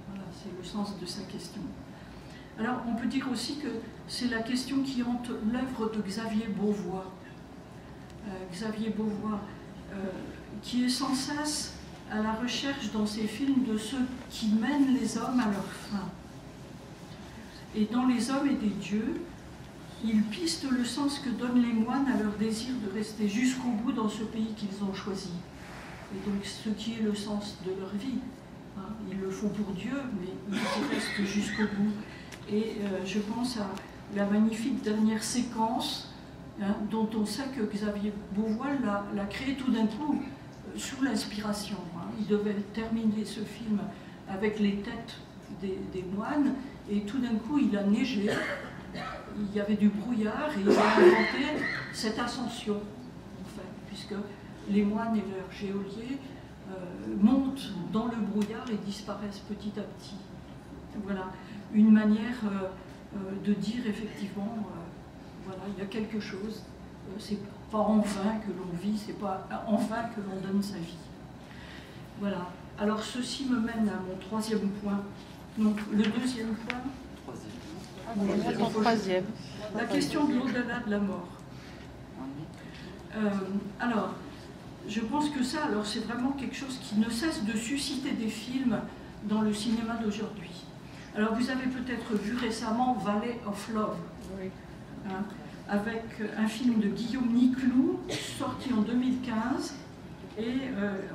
Voilà, c'est le sens de sa question. Alors, on peut dire aussi que c'est la question qui hante l'œuvre de Xavier Beauvois. Xavier Beauvois, qui est sans cesse à la recherche dans ses films de ceux qui mènent les hommes à leur fin. Et dans Les hommes et des dieux, il piste le sens que donnent les moines à leur désir de rester jusqu'au bout dans ce pays qu'ils ont choisi. Et donc ce qui est le sens de leur vie. Hein, ils le font pour Dieu, mais ils restent jusqu'au bout. Et je pense à la magnifique dernière séquence, hein, dont on sait que Xavier Beauvois l'a créée tout d'un coup, sous l'inspiration. Hein. Il devait terminer ce film avec les têtes des moines, et tout d'un coup il a neigé, il y avait du brouillard, et il a inventé cette ascension, en fait, puisque les moines et leurs geôliers montent dans le brouillard et disparaissent petit à petit. Voilà, une manière de dire effectivement, voilà, il y a quelque chose, c'est pas en vain que l'on vit, c'est pas en vain que l'on donne sa vie. Voilà, alors ceci me mène à mon troisième point. Donc le deuxième point. En troisième. La question de l'au-delà de la mort. Alors, je pense que ça, alors c'est vraiment quelque chose qui ne cesse de susciter des films dans le cinéma d'aujourd'hui. Alors, vous avez peut-être vu récemment Valley of Love, hein, avec un film de Guillaume Niclou, sorti en 2015. Et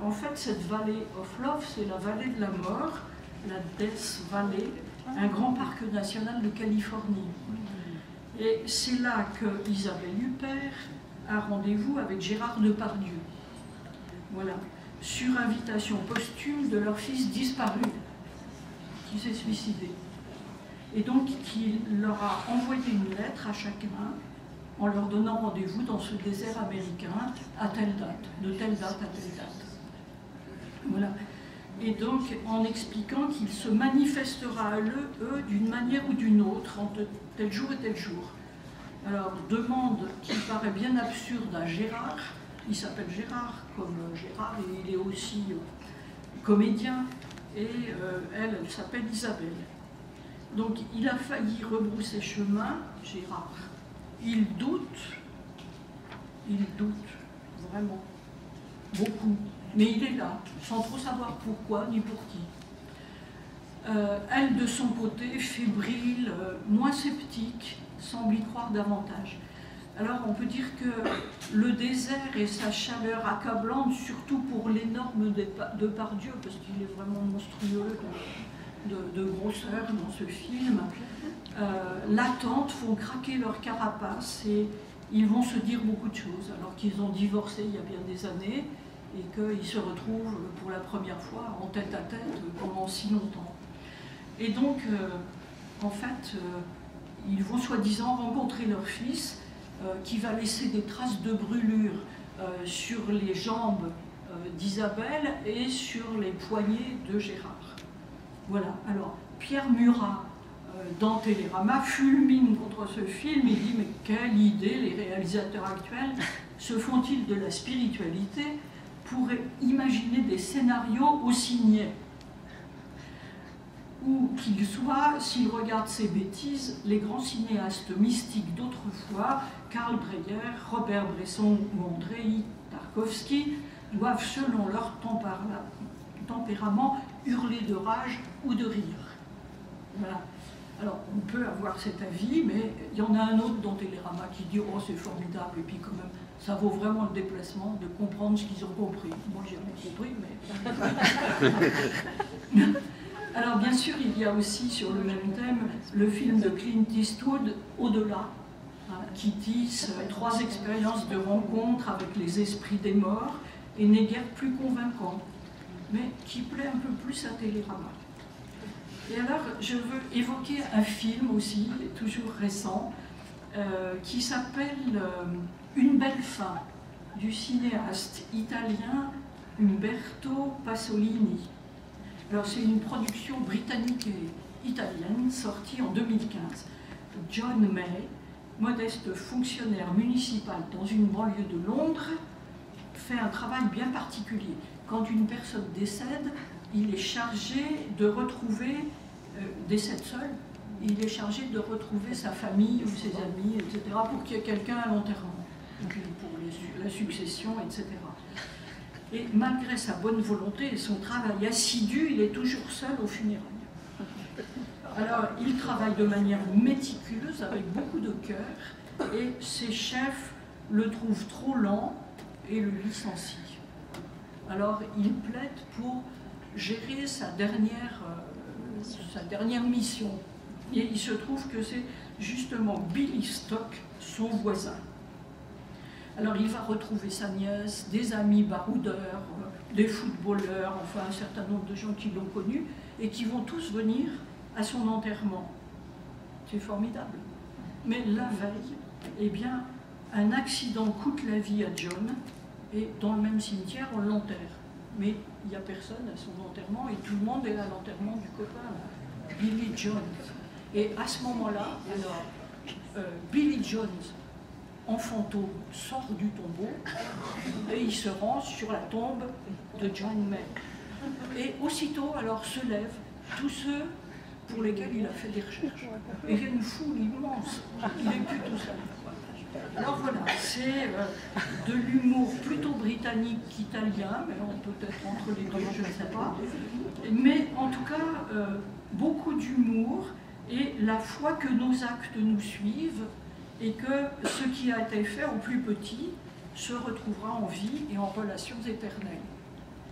en fait, cette Valley of Love, c'est la vallée de la mort, la Death Valley, un grand parc national de Californie. Et c'est là que Isabelle Huppert a rendez-vous avec Gérard Depardieu. Voilà, sur invitation posthume de leur fils disparu, qui s'est suicidé. Et donc, qui leur a envoyé une lettre à chacun en leur donnant rendez-vous dans ce désert américain à telle date, de telle date à telle date. Voilà. Et donc, en expliquant qu'il se manifestera à eux d'une manière ou d'une autre, entre tel jour et tel jour. Alors, demande qui paraît bien absurde à Gérard. Il s'appelle Gérard, comme Gérard, et il est aussi comédien. Et elle s'appelle Isabelle. Donc, il a failli rebrousser chemin, Gérard. Il doute, vraiment, beaucoup. Mais il est là, sans trop savoir pourquoi ni pour qui. Elle, de son côté, fébrile, moins sceptique, semble y croire davantage. Alors, on peut dire que le désert et sa chaleur accablante, surtout pour l'énorme Depardieu, parce qu'il est vraiment monstrueux de grosseur dans ce film, l'attente font craquer leur carapace et ils vont se dire beaucoup de choses, alors qu'ils ont divorcé il y a bien des années et qu'ils se retrouvent pour la première fois en tête à tête pendant si longtemps. Et donc, en fait, ils vont soi-disant rencontrer leur fils qui va laisser des traces de brûlure sur les jambes d'Isabelle et sur les poignets de Gérard. Voilà, alors Pierre Murat, dans Télérama, fulmine contre ce film. Il dit, mais quelle idée les réalisateurs actuels se font-ils de la spiritualité pour imaginer des scénarios aussi niais? Où qu'ils soient, s'ils regardent ces bêtises, les grands cinéastes mystiques d'autrefois, Karl Breyer, Robert Bresson ou Andrei Tarkovsky, doivent, selon leur tempérament, hurler de rage ou de rire. Voilà. Alors, on peut avoir cet avis, mais il y en a un autre dans Télérama qui dit « Oh, c'est formidable », et puis quand même, ça vaut vraiment le déplacement de comprendre ce qu'ils ont compris. Moi, j'ai rien compris, mais... Alors, bien sûr, il y a aussi, sur le même thème, le film de Clint Eastwood, Au-delà, hein, qui tisse 3 expériences de rencontre avec les esprits des morts, et n'est guère plus convaincant, mais qui plaît un peu plus à Télérama. Et alors, je veux évoquer un film aussi, toujours récent, qui s'appelle Une belle fin, du cinéaste italien Umberto Pasolini. Alors, c'est une production britannique et italienne, sortie en 2015. John May, modeste fonctionnaire municipal dans une banlieue de Londres, fait un travail bien particulier. Quand une personne décède, il est chargé de retrouver, décède seul, il est chargé de retrouver sa famille ou ses amis, etc., pour qu'il y ait quelqu'un à l'enterrement, pour la succession, etc. Et malgré sa bonne volonté et son travail assidu, il est toujours seul aux funérailles. Alors, il travaille de manière méticuleuse, avec beaucoup de cœur, et ses chefs le trouvent trop lent et le licencient. Alors, il plaide pour gérer sa dernière mission. Et il se trouve que c'est justement Billy Stock, son voisin. Alors, il va retrouver sa nièce, des amis baroudeurs, des footballeurs, enfin un certain nombre de gens qui l'ont connu, et qui vont tous venir à son enterrement. C'est formidable. Mais la veille, eh bien, un accident coûte la vie à John, et dans le même cimetière, on l'enterre. Mais il n'y a personne à son enterrement, et tout le monde est à l'enterrement du copain, Billy Jones. Et à ce moment-là, alors, Billy Jones, en fantôme, sort du tombeau, et il se rend sur la tombe de John May. Et aussitôt, alors, se lèvent tous ceux pour lesquels il a fait des recherches. Et il y a une foule immense, il n'est plus tout seul. Alors voilà, c'est de l'humour plutôt britannique qu'italien, mais on peut être entre les deux, je ne sais pas. Mais en tout cas, beaucoup d'humour et la foi que nos actes nous suivent et que ce qui a été fait au plus petit se retrouvera en vie et en relations éternelles.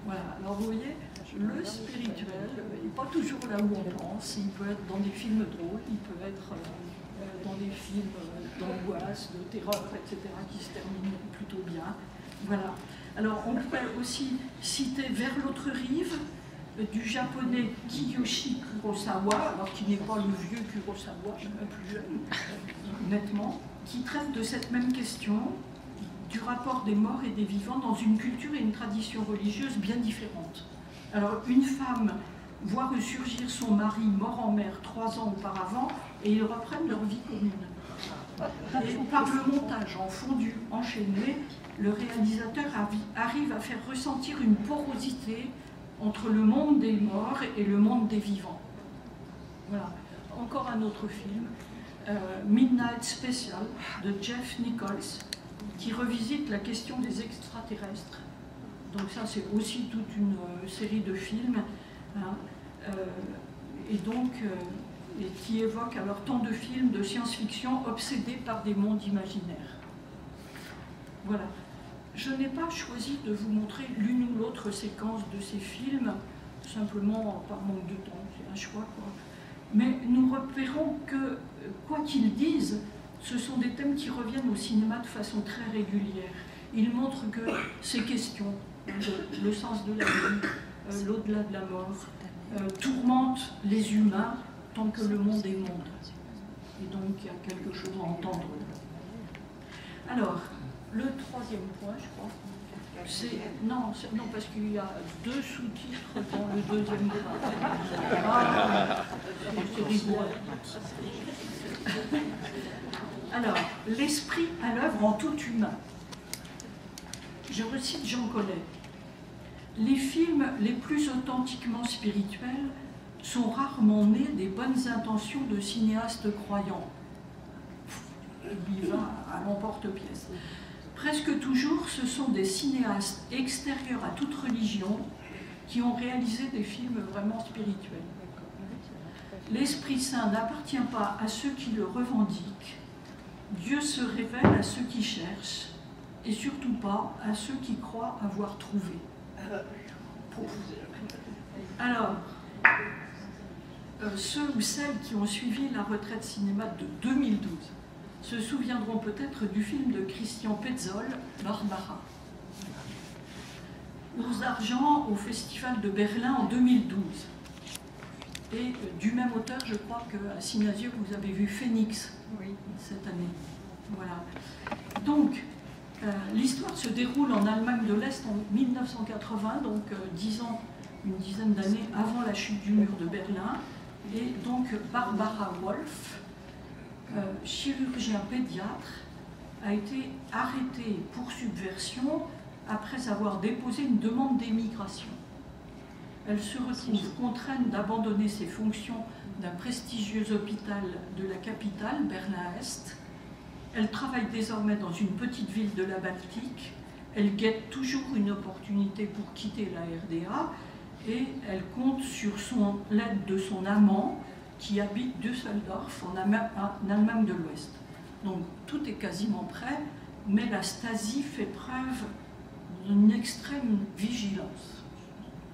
Voilà, alors vous voyez, le spirituel n'est pas toujours là où on pense, il peut être dans des films drôles, il peut être dans des films d'angoisse, de terreur, etc., qui se terminent plutôt bien. Voilà. Alors on pourrait aussi citer Vers l'autre rive, du japonais Kiyoshi Kurosawa, alors qui n'est pas le vieux Kurosawa, un plus jeune, nettement, qui traite de cette même question, du rapport des morts et des vivants dans une culture et une tradition religieuse bien différentes. Alors une femme voit ressurgir son mari mort en mer 3 ans auparavant et ils reprennent leur vie commune. Et par le montage en fondu enchaîné, le réalisateur arrive à faire ressentir une porosité entre le monde des morts et le monde des vivants. Voilà. Encore un autre film, Midnight Special de Jeff Nichols, qui revisite la question des extraterrestres. Donc ça, c'est aussi toute une série de films, hein, et donc et qui évoque alors tant de films de science-fiction obsédés par des mondes imaginaires. Voilà. Je n'ai pas choisi de vous montrer l'une ou l'autre séquence de ces films, simplement par manque de temps, c'est un choix, quoi. Mais nous repérons que, quoi qu'ils disent, ce sont des thèmes qui reviennent au cinéma de façon très régulière. Ils montrent que ces questions, le sens de la vie, l'au-delà de la mort, tourmentent les humains tant que le monde est monde. Et donc il y a quelque chose à entendre. Alors, le troisième point, je crois, c'est... Non, parce qu'il y a 2 sous-titres dans le deuxième point. Ah, c'est rigoureux. Alors, l'esprit à l'œuvre en tout humain. Je recite Jean Collet. Les films les plus authentiquement spirituels sont rarement nés des bonnes intentions de cinéastes croyants. Il va à l'emporte-pièce. Presque toujours, ce sont des cinéastes extérieurs à toute religion qui ont réalisé des films vraiment spirituels. L'Esprit Saint n'appartient pas à ceux qui le revendiquent. Dieu se révèle à ceux qui cherchent et surtout pas à ceux qui croient avoir trouvé. Alors, ceux ou celles qui ont suivi la retraite cinéma de 2012 se souviendront peut-être du film de Christian Petzold, Barbara. Ours d'argent au Festival de Berlin en 2012. Et du même auteur, je crois qu'à Cinéasieux, vous avez vu Phoenix cette année. Voilà. Donc, l'histoire se déroule en Allemagne de l'Est en 1980, donc 10 ans, une dizaine d'années avant la chute du mur de Berlin. Et donc, Barbara Wolf, chirurgien pédiatre, a été arrêtée pour subversion après avoir déposé une demande d'émigration. Elle se retrouve contrainte d'abandonner ses fonctions d'un prestigieux hôpital de la capitale, Berlin-Est. Elle travaille désormais dans une petite ville de la Baltique. Elle guette toujours une opportunité pour quitter la RDA et elle compte sur l'aide de son amant qui habite Düsseldorf en Allemagne de l'Ouest. Donc tout est quasiment prêt, mais la Stasi fait preuve d'une extrême vigilance.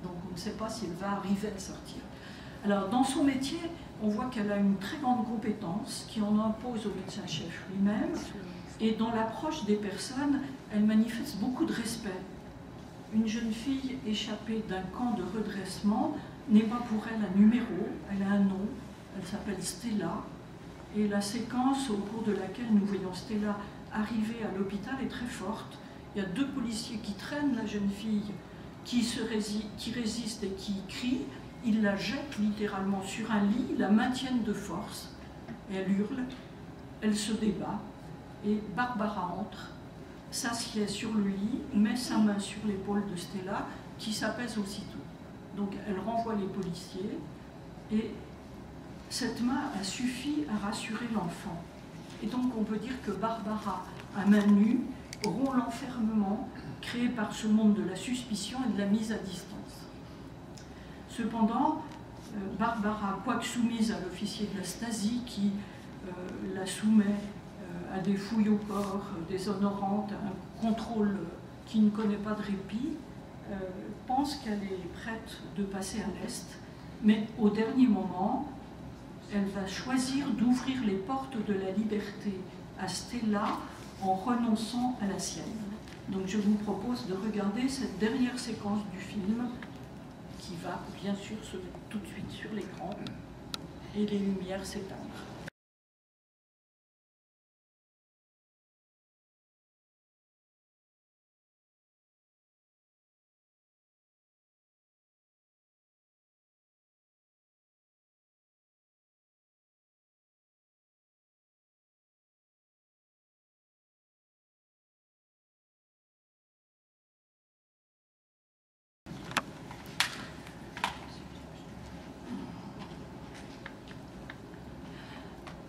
Donc on ne sait pas si elle va arriver à sortir. Alors dans son métier, on voit qu'elle a une très grande compétence qui en impose au médecin-chef lui-même, et dans l'approche des personnes, elle manifeste beaucoup de respect. Une jeune fille échappée d'un camp de redressement n'est pas pour elle un numéro, elle a un nom, elle s'appelle Stella, et la séquence au cours de laquelle nous voyons Stella arriver à l'hôpital est très forte. Il y a 2 policiers qui traînent la jeune fille, qui résiste et qui crie. Ils la jettent littéralement sur un lit, la maintiennent de force, et elle hurle, elle se débat, et Barbara entre, s'assied sur le lit, met sa main sur l'épaule de Stella, qui s'apaise aussitôt. Donc elle renvoie les policiers, et cette main a suffi à rassurer l'enfant. Et donc on peut dire que Barbara, à main nue, rompt l'enfermement créé par ce monde de la suspicion et de la mise à distance. Cependant, Barbara, quoique soumise à l'officier de la Stasi qui la soumet à des fouilles au corps déshonorantes, à un contrôle qui ne connaît pas de répit, pense qu'elle est prête de passer à l'Est, mais au dernier moment, elle va choisir d'ouvrir les portes de la liberté à Stella en renonçant à la sienne. Donc je vous propose de regarder cette dernière séquence du film qui va bien sûr se mettre tout de suite sur l'écran et les lumières s'éteindre.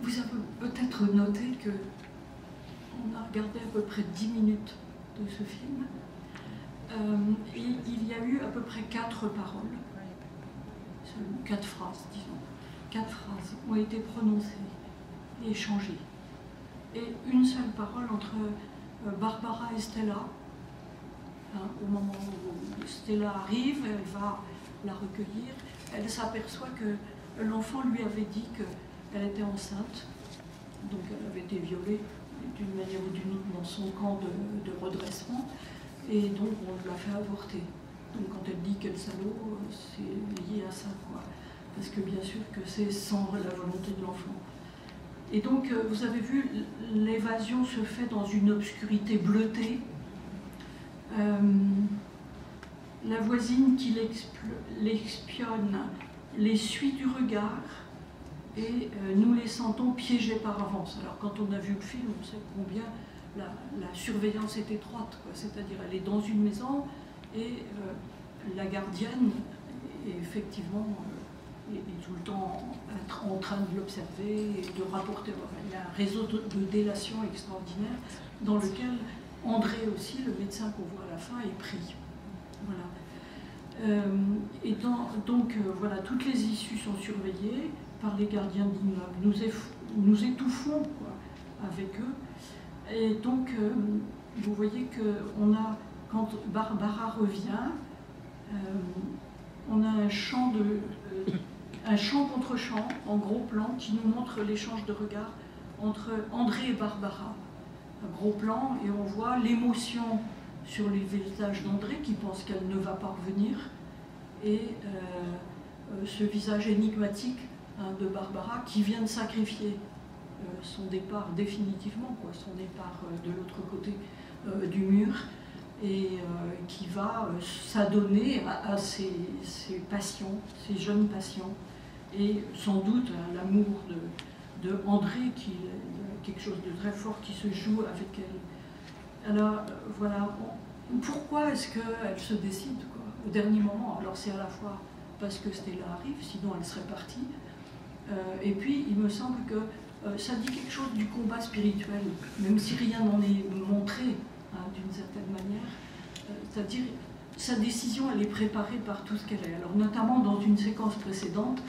Vous avez peut-être noté que on a regardé à peu près 10 minutes de ce film. Et il y a eu à peu près 4 paroles, 4 phrases, disons. 4 phrases ont été prononcées et échangées. Et une seule parole entre Barbara et Stella. Au moment où Stella arrive, elle va la recueillir. Elle s'aperçoit que l'enfant lui avait dit qu'elle était enceinte, donc elle avait été violée d'une manière ou d'une autre dans son camp de redressement, et donc on l'a fait avorter. Donc quand elle dit quel salaud, c'est lié à ça, quoi. Parce que bien sûr que c'est sans la volonté de l'enfant. Et donc vous avez vu, l'évasion se fait dans une obscurité bleutée. La voisine qui l'expionne les suit du regard, et nous les sentons piégés par avance. Alors quand on a vu le film, on sait combien la surveillance est étroite, c'est-à-dire elle est dans une maison et la gardienne est effectivement est tout le temps en train de l'observer et de rapporter. Il y a un réseau de délation extraordinaire dans lequel André aussi, le médecin qu'on voit à la fin, est pris. Voilà. Donc voilà, toutes les issues sont surveillées par les gardiens d'immeuble. Nous étouffons, quoi, avec eux. Et donc, vous voyez que quand Barbara revient, on a un champ contre champ, en gros plan, qui nous montre l'échange de regards entre André et Barbara. Un gros plan, et on voit l'émotion sur les visages d'André, qui pense qu'elle ne va pas revenir, et ce visage énigmatique de Barbara, qui vient de sacrifier son départ définitivement, quoi, son départ de l'autre côté du mur, et qui va s'adonner à ses passions, ses jeunes passions, et sans doute l'amour de André, qui est quelque chose de très fort qui se joue avec elle. Alors voilà, pourquoi est-ce qu'elle se décide, quoi, au dernier moment? Alors c'est à la fois parce que Stella arrive, sinon elle serait partie, et puis il me semble que ça dit quelque chose du combat spirituel, même si rien n'en est montré, d'une certaine manière. C'est-à-dire, sa décision, elle est préparée par tout ce qu'elle est. Alors, notamment dans une séquence précédente,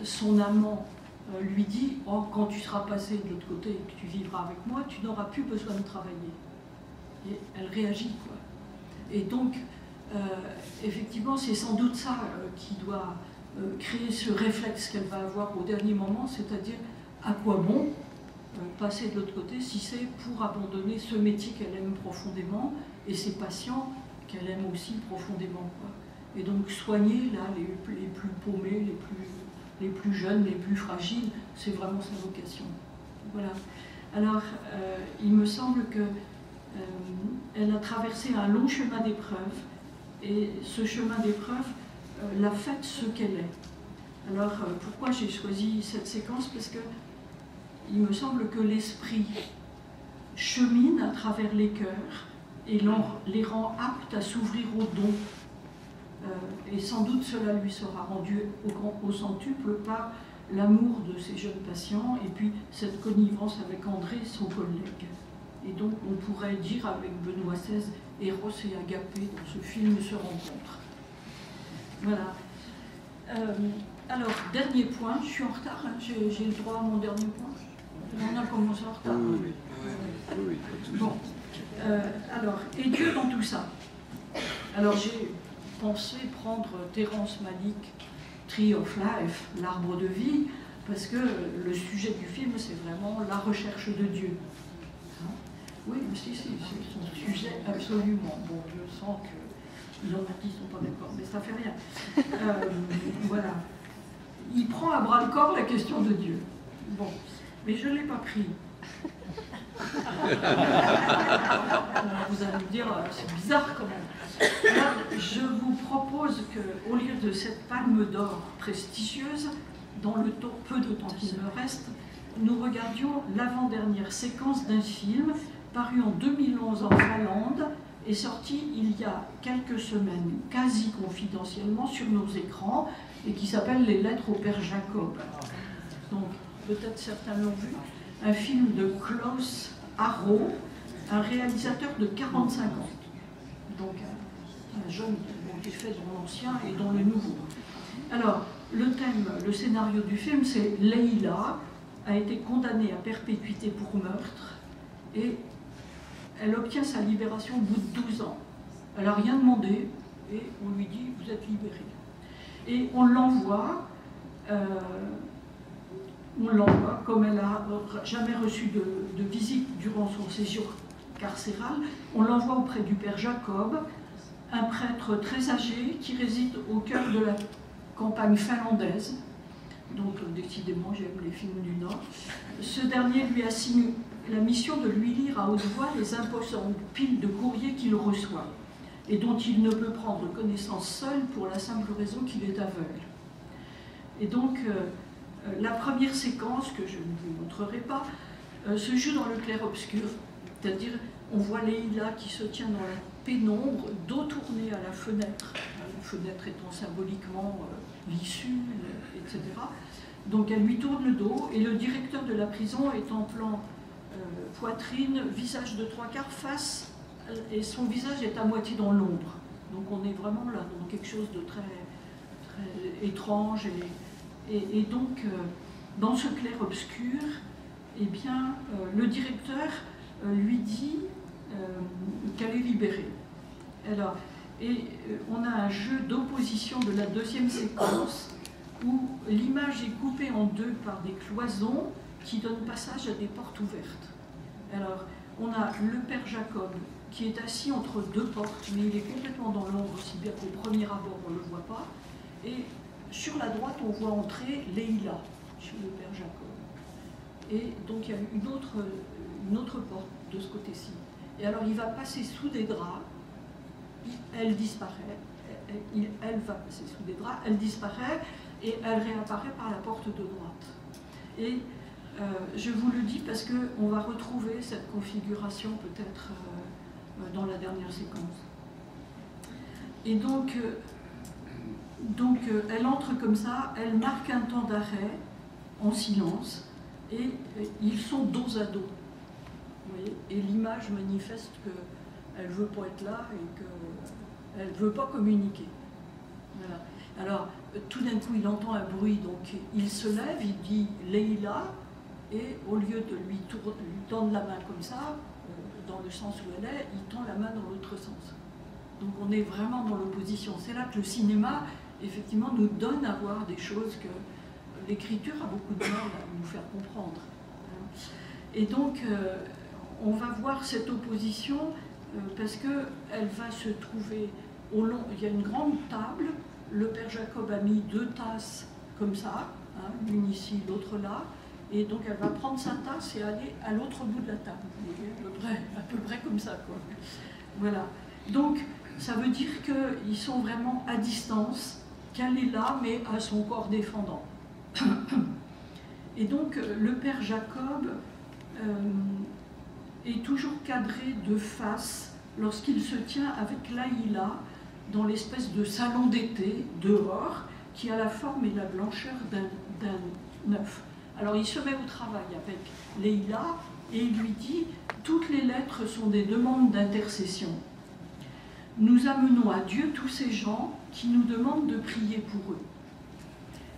son amant lui dit « Oh, quand tu seras passé de l'autre côté et que tu vivras avec moi, tu n'auras plus besoin de travailler. » Et elle réagit, quoi. Et donc, effectivement, c'est sans doute ça qui doit créer ce réflexe qu'elle va avoir au dernier moment, c'est-à-dire à quoi bon passer de l'autre côté si c'est pour abandonner ce métier qu'elle aime profondément et ses patients qu'elle aime aussi profondément, quoi. Et donc soigner là les plus paumés, les plus jeunes, les plus fragiles, c'est vraiment sa vocation. Voilà. Alors il me semble que elle a traversé un long chemin d'épreuves, et ce chemin d'épreuves l'a fait ce qu'elle est. Alors pourquoi j'ai choisi cette séquence? Parce que il me semble que l'esprit chemine à travers les cœurs et les rend aptes à s'ouvrir au don. Et sans doute cela lui sera rendu au centuple par l'amour de ces jeunes patients et puis cette connivence avec André, son collègue. Et donc on pourrait dire avec Benoît XVI, Eros et Agapé dans ce film se rencontrent. Voilà. Alors, dernier point, je suis en retard, hein, j'ai le droit à mon dernier point. On a commencé en retard. Oui, oui. Bon, alors, et Dieu dans tout ça. Alors j'ai pensé prendre Terrence Malick, Tree of Life, l'arbre de vie, parce que le sujet du film, c'est vraiment la recherche de Dieu. Hein? Oui, mais si, c'est son sujet absolument. Bon, je sens qu'il y en a qui ne sont pas d'accord, mais ça fait rien. Voilà. Il prend à bras-le-corps la question de Dieu. Bon, mais je ne l'ai pas pris. Vous allez me dire, c'est bizarre quand même. Alors, je vous propose qu'au lieu de cette palme d'or prestigieuse, dans le peu de temps qu'il me reste, nous regardions l'avant-dernière séquence d'un film paru en 2011 en Finlande et sorti il y a quelques semaines, quasi confidentiellement, sur nos écrans, et qui s'appelle Les Lettres au Père Jacob. Donc, peut-être certains l'ont vu. Un film de Klaus Harrau, un réalisateur de 45 ans. Donc, un jeune qui est fait dans l'ancien et dans le nouveau. Alors, le thème, le scénario du film, c'est Leïla a été condamnée à perpétuité pour meurtre et elle obtient sa libération au bout de 12 ans. Elle n'a rien demandé et on lui dit « vous êtes libérée ». Et on l'envoie, comme elle n'a jamais reçu de visite durant son séjour carcéral, on l'envoie auprès du Père Jacob, un prêtre très âgé qui réside au cœur de la campagne finlandaise. Donc décidément j'aime les films du Nord. Ce dernier lui assigne la mission de lui lire à haute voix les imposantes piles de courriers qu'il reçoit et dont il ne peut prendre connaissance seul pour la simple raison qu'il est aveugle. Et donc la première séquence, que je ne vous montrerai pas, se joue dans le clair-obscur, c'est-à-dire on voit Leïla qui se tient dans la pénombre, dos tourné à la fenêtre étant symboliquement l'issue, etc. Donc elle lui tourne le dos et le directeur de la prison est en plan poitrine, visage de 3/4, face, et son visage est à moitié dans l'ombre. Donc on est vraiment là dans quelque chose de très, très étrange. Et donc dans ce clair-obscur, eh bien, le directeur lui dit qu'elle est libérée. Alors, on a un jeu d'opposition de la deuxième séquence où l'image est coupée en deux par des cloisons qui donnent passage à des portes ouvertes. Alors, on a le Père Jacob qui est assis entre deux portes, mais il est complètement dans l'ombre, aussi bien qu'au premier abord on ne le voit pas. Et sur la droite, on voit entrer Leïla chez le Père Jacob. Et donc, il y a une autre porte de ce côté-ci. Et alors, il va passer sous des draps, elle disparaît, elle va passer sous des draps, elle disparaît, et elle réapparaît par la porte de droite. Et je vous le dis parce qu'on va retrouver cette configuration peut-être dans la dernière séquence. Et donc elle entre comme ça, elle marque un temps d'arrêt en silence, et ils sont dos à dos. Vous voyez, et l'image manifeste qu'elle ne veut pas être là et qu'elle ne veut pas communiquer. Voilà. Alors, tout d'un coup, il entend un bruit, donc il se lève, il dit « Leïla », et au lieu de lui tendre la main comme ça, dans le sens où elle est, il tend la main dans l'autre sens. Donc on est vraiment dans l'opposition. C'est là que le cinéma, effectivement, nous donne à voir des choses que l'écriture a beaucoup de mal à nous faire comprendre. Et donc, on va voir cette opposition parce qu'elle va se trouver au long. Il y a une grande table, le Père Jacob a mis 2 tasses comme ça, hein, l'une ici, l'autre là, et donc elle va prendre sa tasse et aller à l'autre bout de la table. Vous voyez, à peu près comme ça, quoi. Voilà. Donc, ça veut dire qu'ils sont vraiment à distance, qu'elle est là, mais à son corps défendant. Et donc, le Père Jacob est toujours cadré de face lorsqu'il se tient avec Leïla dans l'espèce de salon d'été, dehors, qui a la forme et la blancheur d'un 9. Alors il se met au travail avec Leïla et il lui dit « Toutes les lettres sont des demandes d'intercession. Nous amenons à Dieu tous ces gens qui nous demandent de prier pour eux.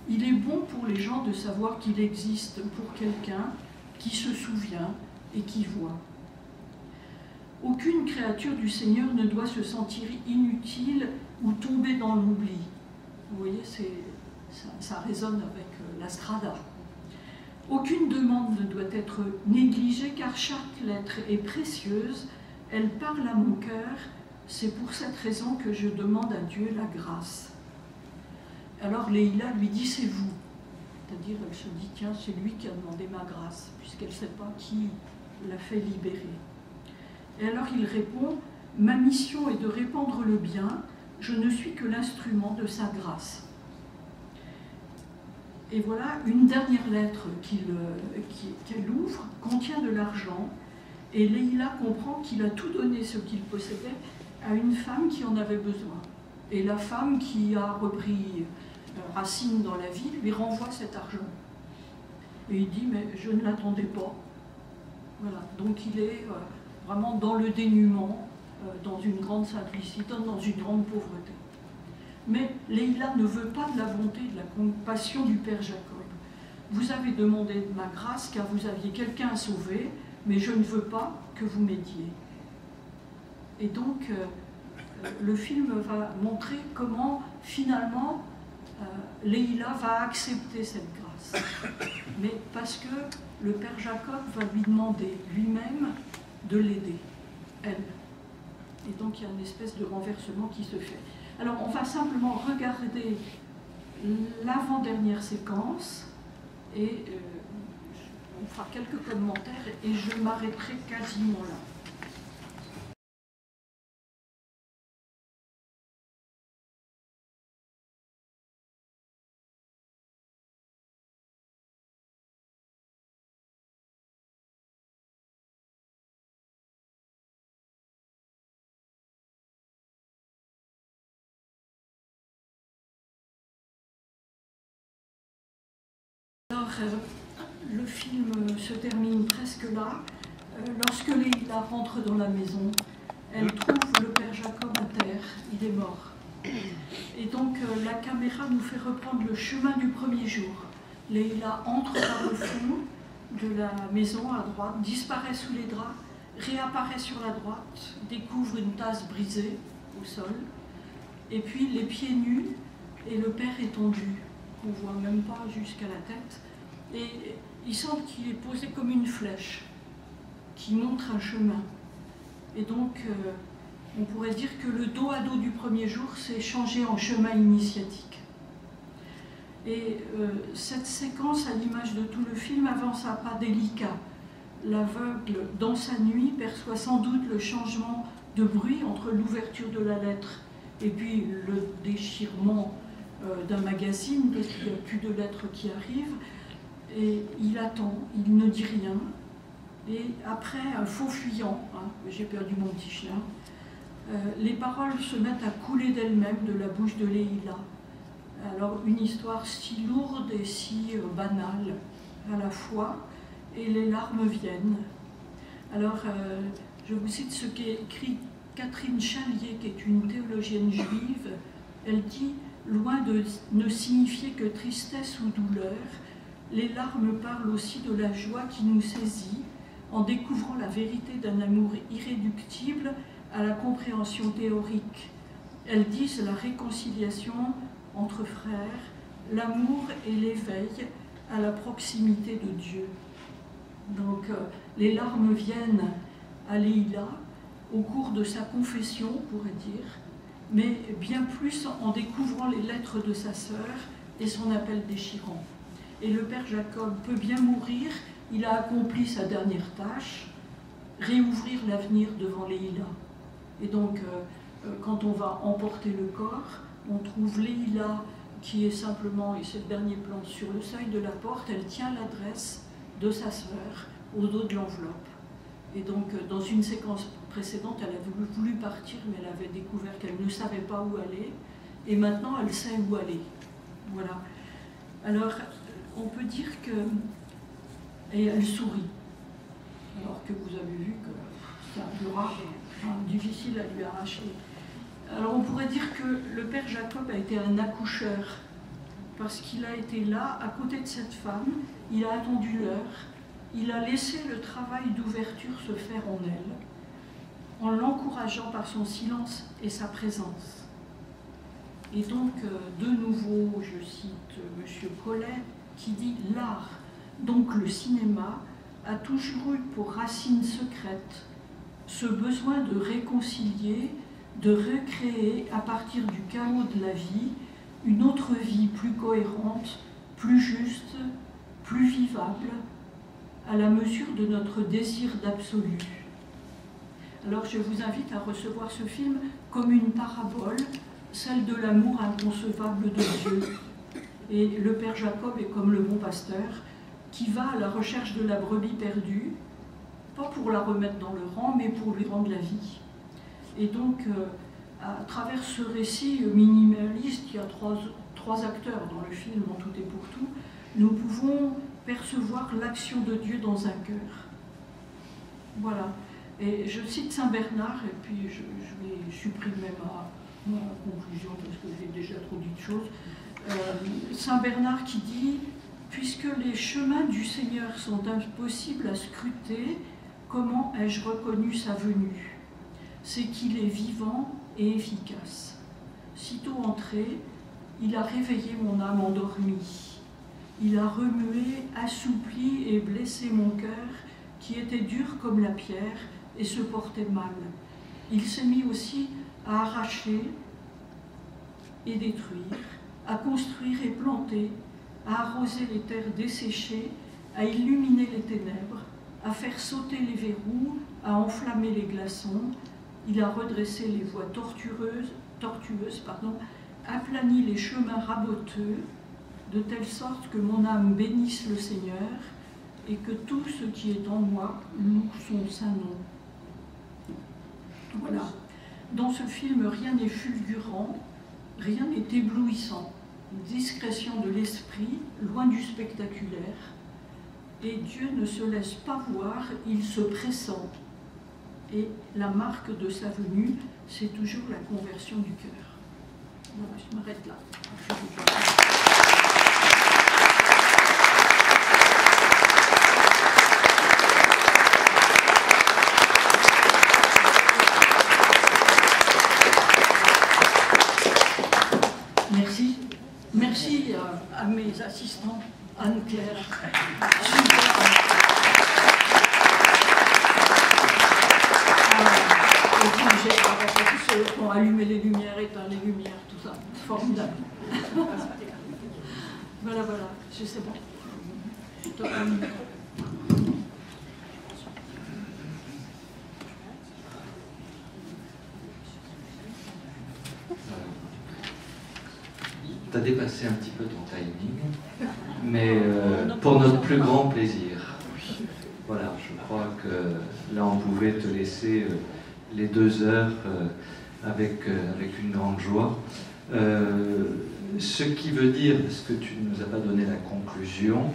Il est bon pour les gens de savoir qu'il existe pour quelqu'un qui se souvient et qui voit. Aucune créature du Seigneur ne doit se sentir inutile ou tomber dans l'oubli. » Vous voyez, ça résonne avec la Strada. Aucune demande ne doit être négligée car chaque lettre est précieuse, elle parle à mon cœur, c'est pour cette raison que je demande à Dieu la grâce. Alors Leïla lui dit c'est vous, c'est-à-dire elle se dit tiens c'est lui qui a demandé ma grâce puisqu'elle ne sait pas qui l'a fait libérer. Et alors il répond ma mission est de répandre le bien, je ne suis que l'instrument de sa grâce. Et voilà, une dernière lettre qu'elle ouvre contient de l'argent et Leïla comprend qu'il a tout donné ce qu'il possédait à une femme qui en avait besoin. Et la femme qui a repris racine dans la vie lui renvoie cet argent. Et il dit, mais je ne l'attendais pas. Voilà, donc il est vraiment dans le dénuement, dans une grande simplicité, dans une grande pauvreté. Mais Leïla ne veut pas de la bonté, de la compassion du Père Jacob. Vous avez demandé ma grâce car vous aviez quelqu'un à sauver, mais je ne veux pas que vous m'aidiez. Et donc, le film va montrer comment, finalement, Leïla va accepter cette grâce. Mais parce que le Père Jacob va lui demander lui-même de l'aider, elle. Et donc, il y a une espèce de renversement qui se fait. Alors, on va simplement regarder l'avant-dernière séquence et on fera quelques commentaires et je m'arrêterai quasiment là. Alors, le film se termine presque là. Lorsque Leïla rentre dans la maison, elle trouve le Père Jacob à terre, il est mort. Et donc la caméra nous fait reprendre le chemin du premier jour. Leïla entre par le fond de la maison à droite, disparaît sous les draps, réapparaît sur la droite, découvre une tasse brisée au sol, et puis les pieds nus et le Père étendu. On ne voit même pas jusqu'à la tête. Et il semble qu'il est posé comme une flèche qui montre un chemin. Et donc, on pourrait dire que le dos à dos du premier jour s'est changé en chemin initiatique. Et cette séquence, à l'image de tout le film, avance à pas délicats. L'aveugle, dans sa nuit, perçoit sans doute le changement de bruit entre l'ouverture de la lettre et puis le déchirement d'un magazine, parce qu'il n'y a plus de lettres qui arrivent, et il attend, il ne dit rien, et après un faux fuyant, hein, j'ai perdu mon petit chien, les paroles se mettent à couler d'elles-mêmes de la bouche de Leïla. Alors une histoire si lourde et si banale à la fois, et les larmes viennent. Alors je vous cite ce qu'écrit Catherine Chalier, qui est une théologienne juive. Elle dit « Loin de ne signifier que tristesse ou douleur, les larmes parlent aussi de la joie qui nous saisit en découvrant la vérité d'un amour irréductible à la compréhension théorique. Elles disent la réconciliation entre frères, l'amour et l'éveil à la proximité de Dieu. » Donc les larmes viennent à Leïla au cours de sa confession, on pourrait dire, mais bien plus en découvrant les lettres de sa sœur et son appel déchirant. Et le Père Jacob peut bien mourir, il a accompli sa dernière tâche, réouvrir l'avenir devant Leïla. Et donc, quand on va emporter le corps, on trouve Leïla qui est simplement, et c'est le dernier plan, sur le seuil de la porte, elle tient l'adresse de sa sœur au dos de l'enveloppe. Et donc, dans une séquence précédente, elle avait voulu partir, mais elle avait découvert qu'elle ne savait pas où aller, et maintenant elle sait où aller. Voilà. Alors, on peut dire que... Et elle sourit, alors que vous avez vu que c'est un peu rare, difficile à lui arracher. Alors on pourrait dire que le père Jacob a été un accoucheur, parce qu'il a été là, à côté de cette femme, il a attendu l'heure, il a laissé le travail d'ouverture se faire en elle, en l'encourageant par son silence et sa présence. Et donc, de nouveau, je cite M. Collet, qui dit « L'art, donc le cinéma, a toujours eu pour racine secrète ce besoin de réconcilier, de recréer à partir du chaos de la vie, une autre vie plus cohérente, plus juste, plus vivable, à la mesure de notre désir d'absolu. » Alors je vous invite à recevoir ce film comme une parabole, celle de l'amour inconcevable de Dieu. Et le père Jacob est comme le bon pasteur qui va à la recherche de la brebis perdue, pas pour la remettre dans le rang, mais pour lui rendre la vie. Et donc, à travers ce récit minimaliste, il y a trois acteurs dans le film en tout et pour tout, nous pouvons percevoir l'action de Dieu dans un cœur. Voilà. Et je cite Saint Bernard, et puis je vais supprimer ma conclusion parce que j'ai déjà trop dit de choses. Saint Bernard qui dit « Puisque les chemins du Seigneur sont impossibles à scruter, comment ai-je reconnu sa venue? C'est qu'il est vivant et efficace. Sitôt entré, il a réveillé mon âme endormie. Il a remué, assoupli et blessé mon cœur qui était dur comme la pierre et se portait mal. Il s'est mis aussi à arracher et détruire, à construire et planter, à arroser les terres desséchées, à illuminer les ténèbres, à faire sauter les verrous, à enflammer les glaçons. Il a redressé les voies tortueuses, aplani les chemins raboteux, de telle sorte que mon âme bénisse le Seigneur et que tout ce qui est en moi loue son saint nom. Voilà. Dans ce film, rien n'est fulgurant, rien n'est éblouissant. Discrétion de l'esprit, loin du spectaculaire. Et Dieu ne se laisse pas voir, il se pressent. Et la marque de sa venue, c'est toujours la conversion du cœur. Voilà, je m'arrête là. Merci. Merci à mes assistants, Anne-Claire. Pour allumer les lumières, éteindre les lumières, tout ça. Formidable. Voilà, je sais bon. Tu as dépassé un petit peu ton timing, mais pour notre plus grand plaisir. Voilà, je crois que là on pouvait te laisser les 2 heures avec une grande joie. Ce qui veut dire, parce que tu ne nous as pas donné la conclusion,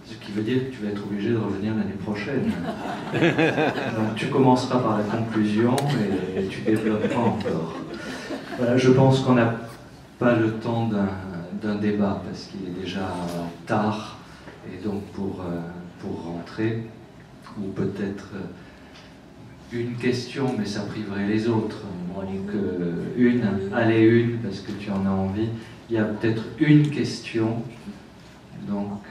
ce qui veut dire que tu vas être obligé de revenir l'année prochaine. Donc tu commenceras par la conclusion et tu développeras encore. Voilà, je pense qu'on n'a pas le temps d'un débat parce qu'il est déjà tard, et donc pour rentrer, ou peut-être une question, mais ça priverait les autres. Donc une, parce que tu en as envie. Il y a peut-être une question, donc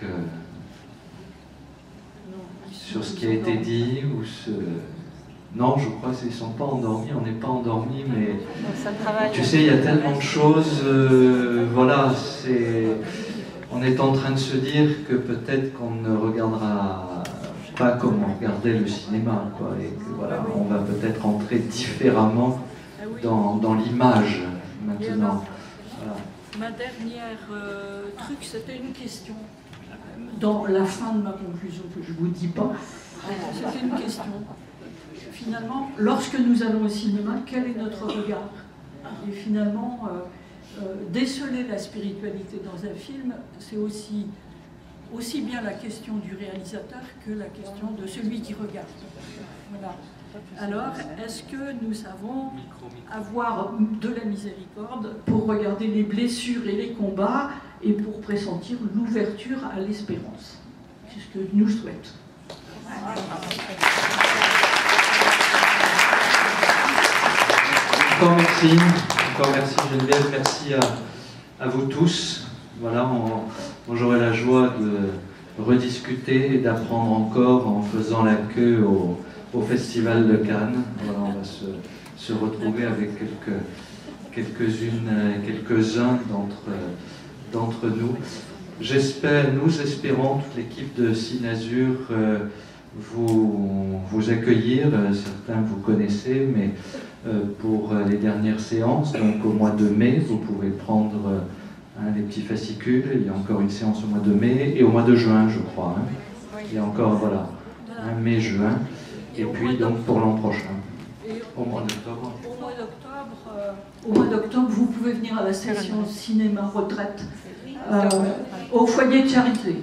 sur ce qui a été dit, ou ce... Non, je crois qu'ils ne sont pas endormis, on n'est pas endormis, mais tu sais, il y a tellement de choses, voilà, on est en train de se dire que peut-être qu'on ne regardera pas comme on regardait le cinéma, quoi, et que voilà, on va peut-être entrer différemment dans l'image maintenant. Voilà. Ma dernière truc, c'était une question. Dans la fin de ma conclusion, que je ne vous dis pas, c'était une question. Finalement, lorsque nous allons au cinéma, quel est notre regard? Et finalement, déceler la spiritualité dans un film, c'est aussi aussi bien la question du réalisateur que la question de celui qui regarde. Voilà. Alors, est-ce que nous savons avoir de la miséricorde pour regarder les blessures et les combats et pour pressentir l'ouverture à l'espérance? C'est ce que nous souhaitons. Encore merci Geneviève, merci à vous tous. Voilà, j'aurai la joie de rediscuter et d'apprendre encore en faisant la queue au Festival de Cannes. Voilà, on va se retrouver avec quelques-uns d'entre nous. Nous espérons, toute l'équipe de Cinazur, vous accueillir. Certains vous connaissez, mais pour les dernières séances, donc au mois de mai, vous pouvez prendre les petits fascicules. Il y a encore une séance au mois de mai et au mois de juin, je crois. Il y a encore, voilà, mai-juin. Et puis donc pour l'an prochain, au mois d'octobre. Au mois d'octobre, vous pouvez venir à la session cinéma retraite au foyer de charité.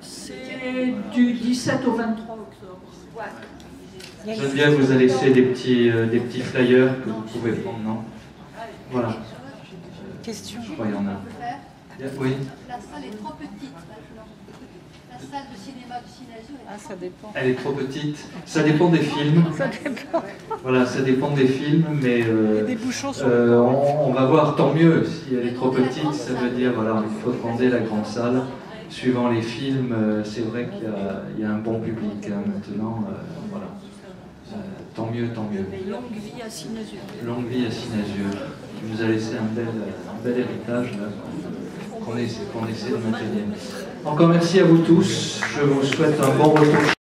C'est du 17 au 23 octobre. Geneviève vous a laissé des petits flyers que vous pouvez prendre, non? Voilà. Question. Je crois qu'il y en a. Oui. La salle est trop petite maintenant. La salle de cinéma du Cinazur Ça dépend. Elle est trop petite. Ça dépend des films. Ça dépend. Voilà, ça dépend des films, mais des bouchons sur on va voir, tant mieux. Si elle est trop petite, ça veut dire, voilà, il faut demander la grande salle. Suivant les films, c'est vrai qu'il y a un bon public maintenant. Voilà. Tant mieux, tant mieux. Longue vie à Cinazur. Longue vie à Cinazur, qui nous a laissé un bel héritage qu'on essaie de maintenir. Encore merci à vous tous. Je vous souhaite un bon retour.